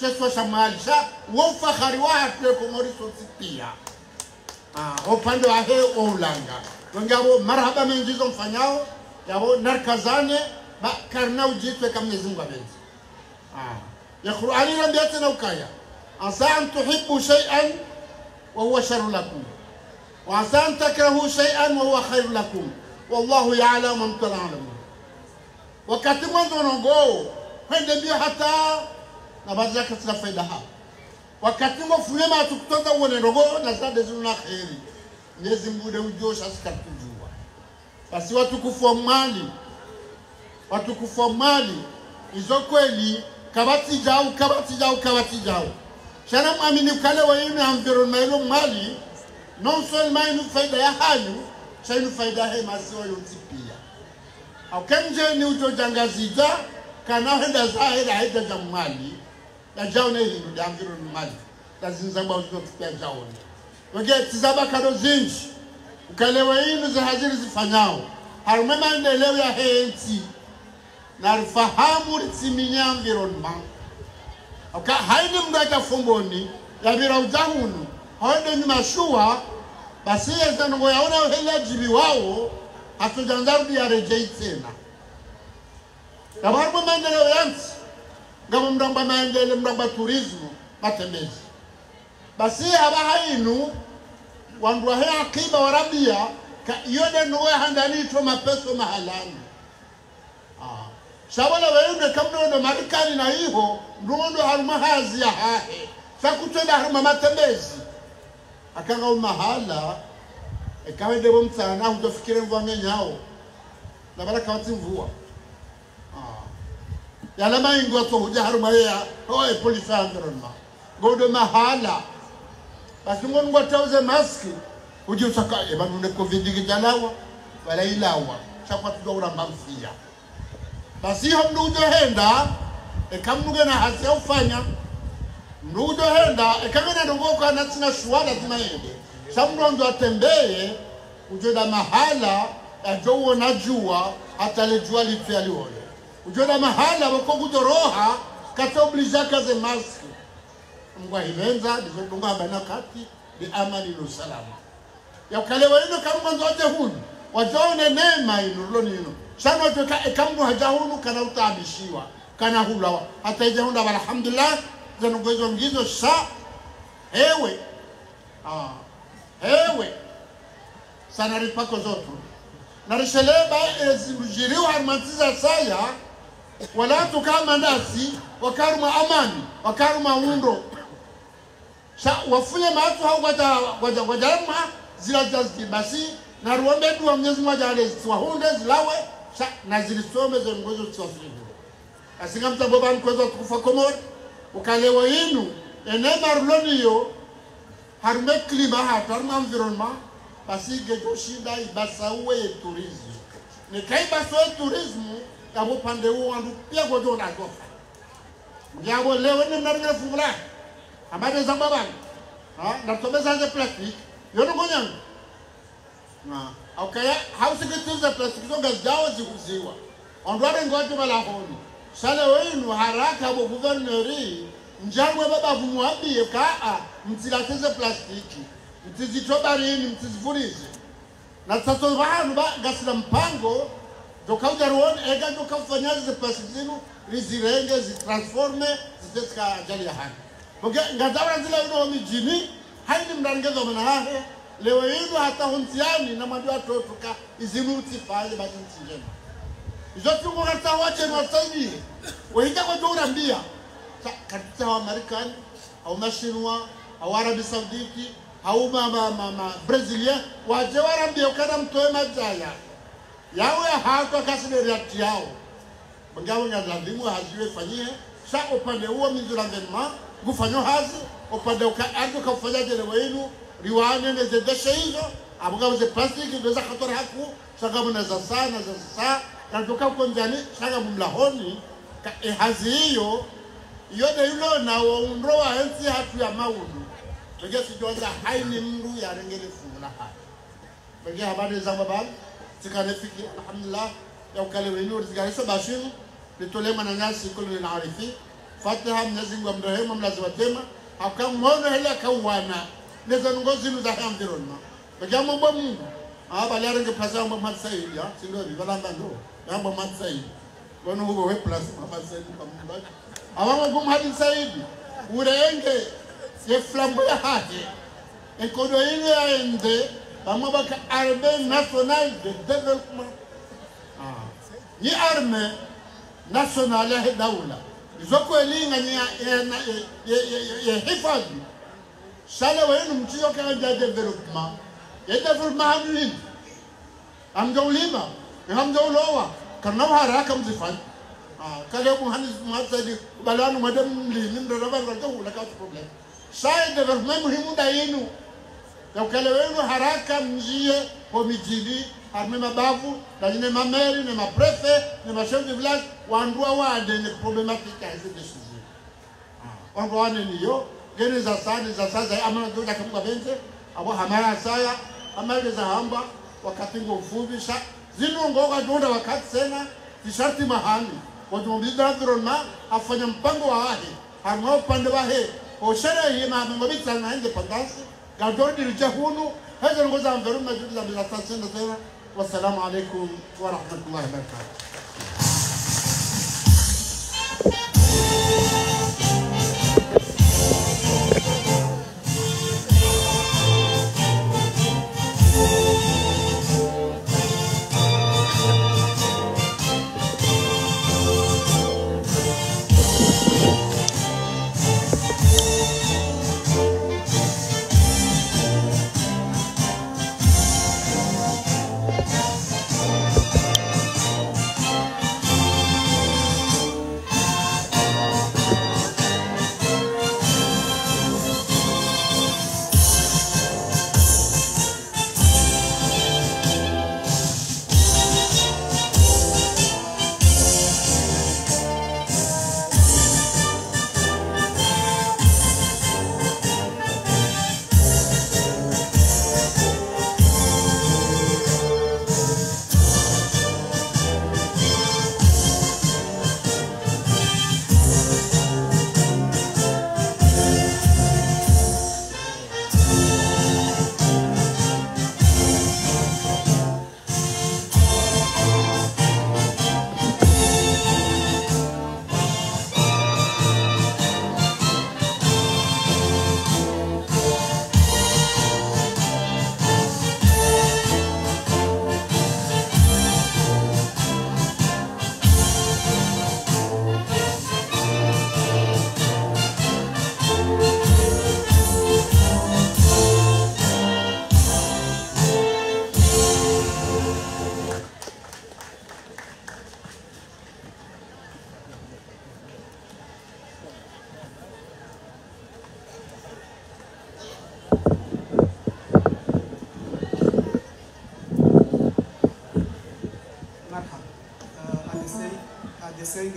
cheswa shamali. Sa wofahari wa hatwe Komori sosi pia. Opande wa he o ulanga. Wengabo marhaba menjizo mfanyao, yabo narkazane, karna ujitwe kama Mwenyezi Mungu abenzi. Ya Qur'ani rambiate na ukaya. Asa an tuhibbu shay'an وهو شر لكم وعسى أن تكرهوا شيئا وهو خير لكم والله يعلم وأنتم لا تعلمون wakati mwanzo nongo hende bio hata na bazaka sina faida ha wakati ngo fulema tukutoza uone nongo na zade zuna khairi Mwenyezi Mungu ujosha sikatujua basi watukufu mali hizo kweli kabati jao Shana mwamini ukale wa inu environment mali, non seulement inu faida ya hanyu, cha inu faida ya masiwa yonti pia. Au kemje ni ujo jangazija, kana henda zahira henda jamali, ya jaone hindu ya environment mali, la zinzamba ujo tupia jaone. Wage tizaba kado zinji, ukale wa inu zahaziri zifanyao, harumema ndelewe ya henti, na rifahamu ritiminya environment. Oka haini mdaja fumboni ya vira ujahunu haende ni mashua basi yeza nungo yaona uhele jibi wao hatujanzaru ya rejei tena kabarbu maendeleo yansi gama mdamba turismu matembezi basi haba hainu wanduwa hea akiba warabia ka yode nuwe handani ito mapeso mahalani Shabala weyune kamnono marikani na iho ndondo haruma hazi ya hahe sakutenda haruma matembezi akanga umahala ekawe debo mtana hutofikire mvua nyao na baraka wati mvua yalama ingo to huja haruma ya oe polisi androma godo mahala basi ngongo tauze maski uje usaka ebanu ne covid gijalawa wala ilawa chakwa tudora mbamfia basi hamdu ujohenda ekamnuge na hasi ya ufanya mdu ujohenda ekamena nungoka anatina shuwala tumayende samdu atembeye ujoda mahala ya jowo na jua hata lejua litu ya ujoda mahala wako kujoroha kata oblija kaze maski mwa hivenza ndizodunga bana kati ni amani na usalama ya ukalewa ino kama nzote hunu wajaone neema ino loni ino sana tuka ekambu hajahunu kana utabishiwa kana hulawa hata ijahunda alhamdulillah zanongozo ngizo sa hewe hewe sana ripako zote na risheleba ezimjiriwa harmatiza saya wala tukama ndasi wakaruma amani wakaruma undo sa wafunye maatu hao wajarama zila jazdi basi na ruombe duwa Mwenyezi Mungu ajale wahunde zilawe sa na zilisome zongozo tsofiribu asinga mtaboba nkozo tukufa Komor ukalewa inu enema ruloniyo harume klima hataruma environnement basi gejo shinda ibasa uwe tourisme ne kai baso tourisme kabo pande uwa ndu pia gojo na gofa ngabo lewe ne narga fumula amade zambaba na tomeza za plastic yono gonyanga okay house kituza plastic zonga zawo zikuziwa ondware ngoto balahoni sale wenu haraka bo gouverneur njangwe baba vumwabie kaa mtilateze plastiki mtizitobarini mtizivurize na tsato vanhu gasira mpango dokauja ruone ega dokafanya ze plastiki zinu rizirenge zitransforme ziteska ajali ya hani boge ngazawra zile ino mijini haini mdangezo mnahe leo hino hata huntiani na madu atotoka izinu utifale basi mtijema izo tungo kata wache mwasaidi wahika kwa jura mbia katika wa Marekani au mashinwa au Arabi Sauditi au ma Brazilien waje warambia ukana mtoe majaya yawe hato kasile react yao bangawo nyadlandimu haziwe fanyie sa upande huo mizura venema gufanyo hazi upande ukaandu kufanya jele wenu riwane neze deshe hizo abuga ze plastiki doza katora haku saka mna za sana za saa kandoka konjani saka mumlahoni ka hazi hiyo yode yulo na waundro wa hensi hatu ya maudu bege sijonza haini mndu ya rengele fumula hai bege habari za babam tikane fiki alhamdulillah ya ukale wenu rizigari so bashin litole mananyasi kullu na arifi fatiha mnazingwa mrehemu mlazi watema hakamwono hela kawana neza ngozi za hamdirona bege mambo Mungu aba larenge pasa Muhammad Said ya sindori balanga ndo ya Muhammad Said wono huo we plus Muhammad Said kambaji awama Muhammad Said urenge ye flambo ya hake enkodo ile aende bamabaka armée nationale de développement ni armée nationale ya daula izoko elinga ni ya hifadhi sala wenu mtiyo kanja development ya development hamini amjaulima hamjaulowa kana haraka mzifanya kale Muhammad Said balanu madam li min raba rajau la ka problem sai development muhimu da yenu ya kale wenu haraka mjie kwa mijini arme mabavu na jine mameri na maprefe na machef de village wandua wade ni problematique hizi decision wandua wane niyo gene za sasa amana doda kama benze abo hamaya saya amali za hamba wakati ngofubisha zinongo kwa doda wakati sena tisharti mahali wajumbiza environment afanya mpango wa wahi hamao pande wahe o sherehe ma ngobitsa na independence gador dirija hunu haja ngoza environment juza bila tasenda tena wassalamu alaikum wa rahmatullahi wa barakatuh.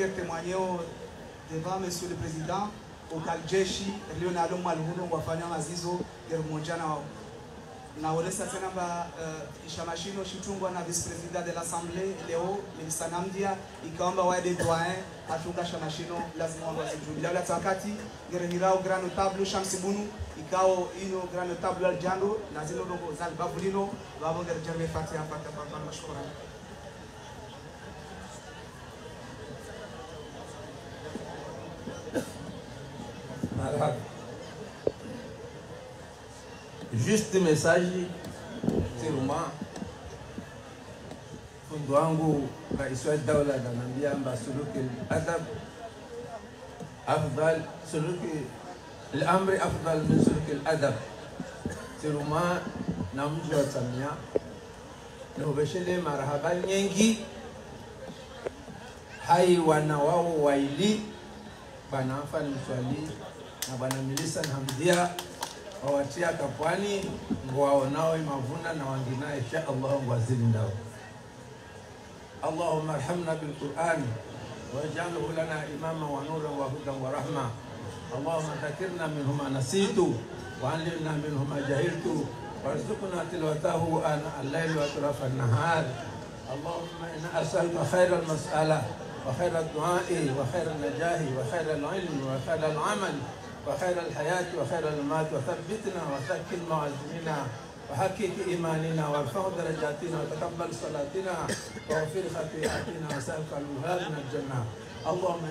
faire témoigner devant Monsieur le Président ukaljeshi Leonardo Malhuno wafanya mazizo germonjana wao naolesa tena ba ishamashino shitungwa na vice president de l'Assemblée leo Milisanamdia ikaomba waende doyen atunga shamashino lazima wangu wasijuli la takati gerehirao grand notable Shamsibunu ikao ino grand notable aljando na zino dogo za babulino babo gerjerme fatia pata mashukran. Juste message siruma fundo wangu rais wa dawla ananiambia kwamba suluki adab afdal suluki al-amri afdal min suluki al-adab siruma na mji wa Samia na ubeshele marhaba nyingi hai wana wao waili bana afani mswali na bana Milisa Hamdia wawatia kapwani ngwao nao imavuna na wangina insha Allah ngwazili nao. Allahumma arhamna bil Qur'an waj'alhu lana imama wa nuran wa hudan wa rahma. Allahumma dhakirna minhu ma nasitu wa 'allimna minhu ma jahiltu warzuqna tilawatahu ana al-layli wa atrafa an-nahar. Allahumma inna as'aluka khayra al-mas'ala wa khayra ad-du'a'i wa khayra an-najahi wa khayra al-'ilmi wa khayra al-'amal وخير الحياة وخير الممات وثبتنا وثقل موازيننا وحقق إيماننا وارفع درجاتنا وتقبل صلاتنا واغفر خطيئاتنا وسائر الوهاب من الجنة. اللهم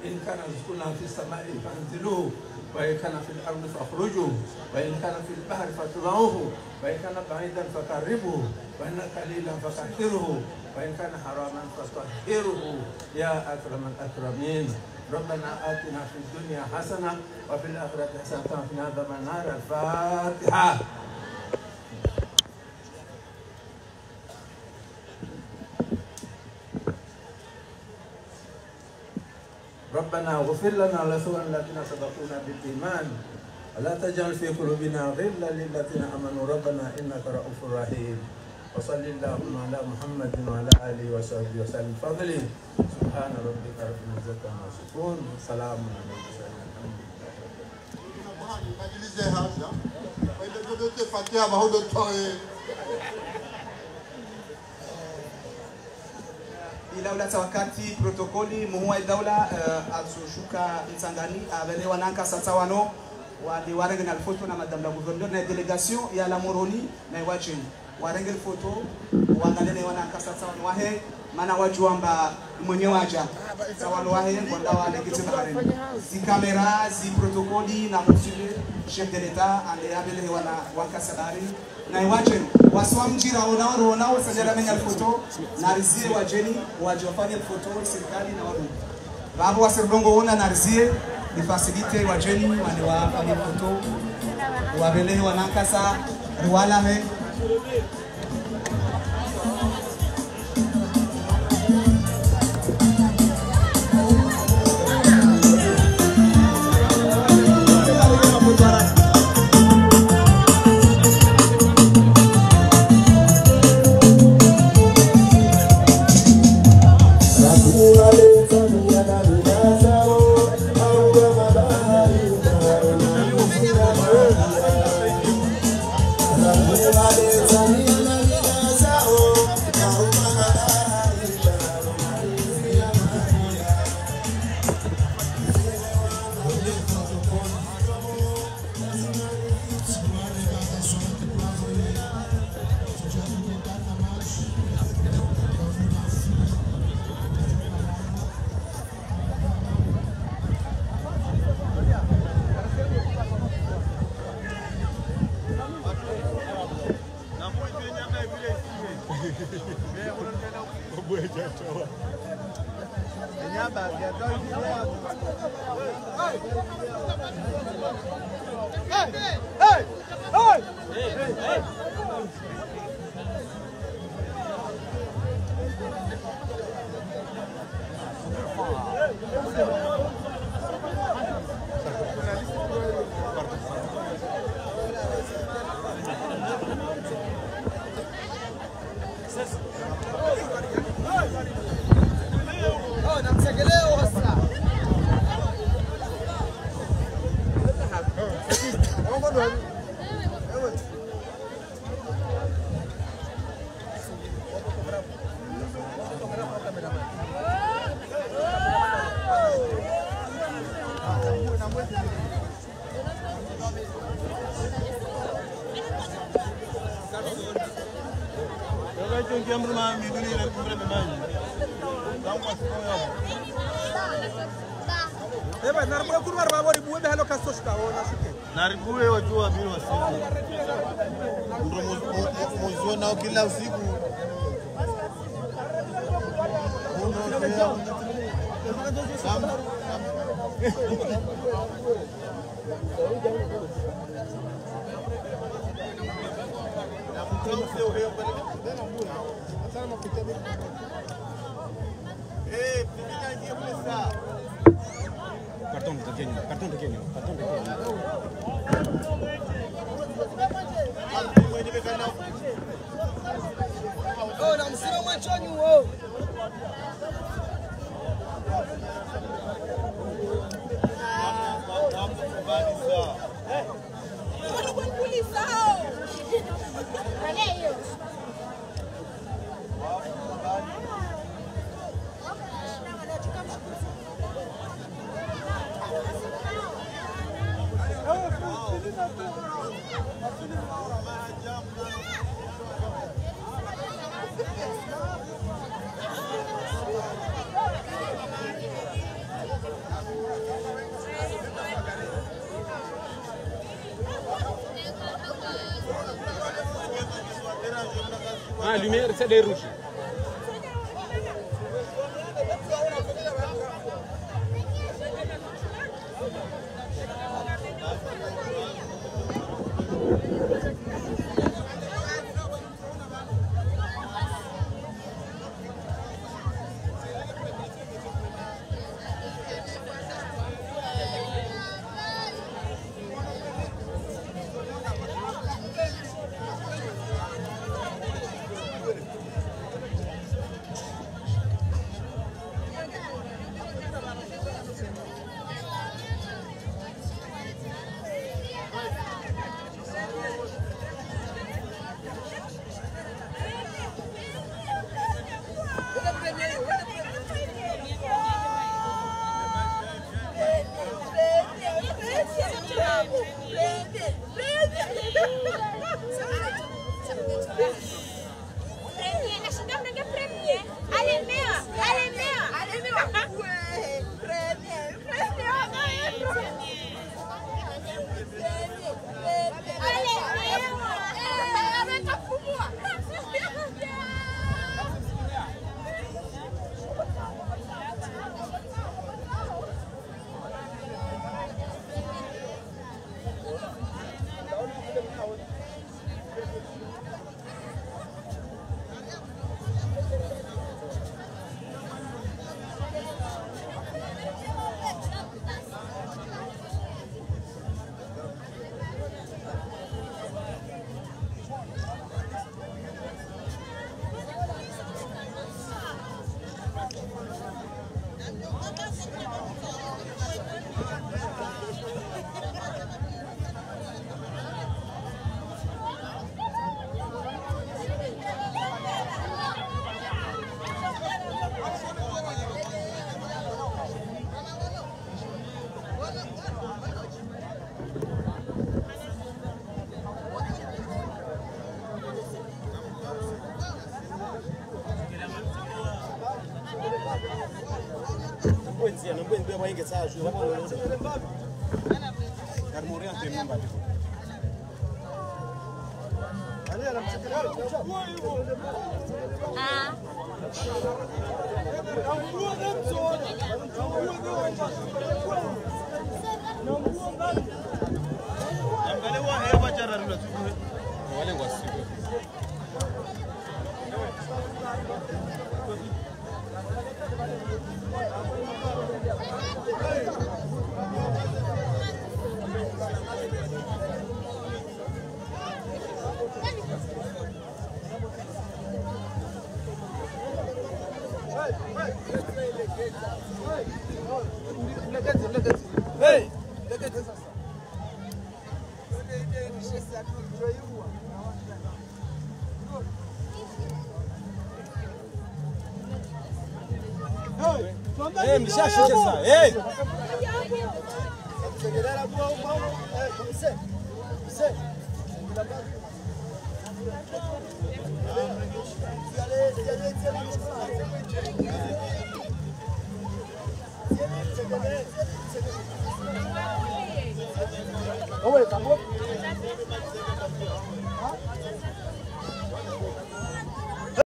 إن كان رزقنا في السماء فأنزلوه وإن كان في الأرض فاخرجوه وإن كان في البحر فاطلعوه وإن كان بعيدا فقربوه وإن قليلا فكثره وإن كان حراما فطهره يا أكرم الأكرمين. ربنا آتنا في الدنيا حسنة وفي الآخرة حسنة وقنا عذاب النار. الفاتحة. ربنا اغفر لنا ولإخواننا الذين سبقونا بالإيمان ولا تجعل في قلوبنا غلا للذين آمنوا ربنا إنك رؤوف رحيم. وصل اللهم على محمد وعلى آله وصحبه وسلم بفضله. سبحان ربك رب العزة عما يصفون وسلام على المرسلين. ila ulata wakati protokoli muhuwa daula asushuka mtangani abelewa nanka sasa wano wali warenge na foto na madame la gouverneur na delegation ya la Moroni na iwacheni warenge foto wangalene wananka sasa wano wahe mana wajuamba mwenye waja sawalo wahe ngonda wale kitima hareni zi kamera zi protokoli na monsieur chef de l'etat ande abele wana wakasabari na iwacheni waswa mjira onao sajara menya foto na rizie wajeni wajofanya foto serikali na wadu babu wasirdongo ona na rizie ni facilite wajeni wale wafanya foto wabele wanakasa riwala he namsegeleo Naribuwe wajua bila wasiku. Ndio muzio nao kila usiku. Cartão pequeno, cartão pequeno, cartão pequeno. Oh, não se não machonho, oh. Ah, lumière, c'est des rouges. Não pode ver mais que sabe, não pode ver. Quero morrer antes de não Hey! Hey, mshashike sasa. Hey. Allez,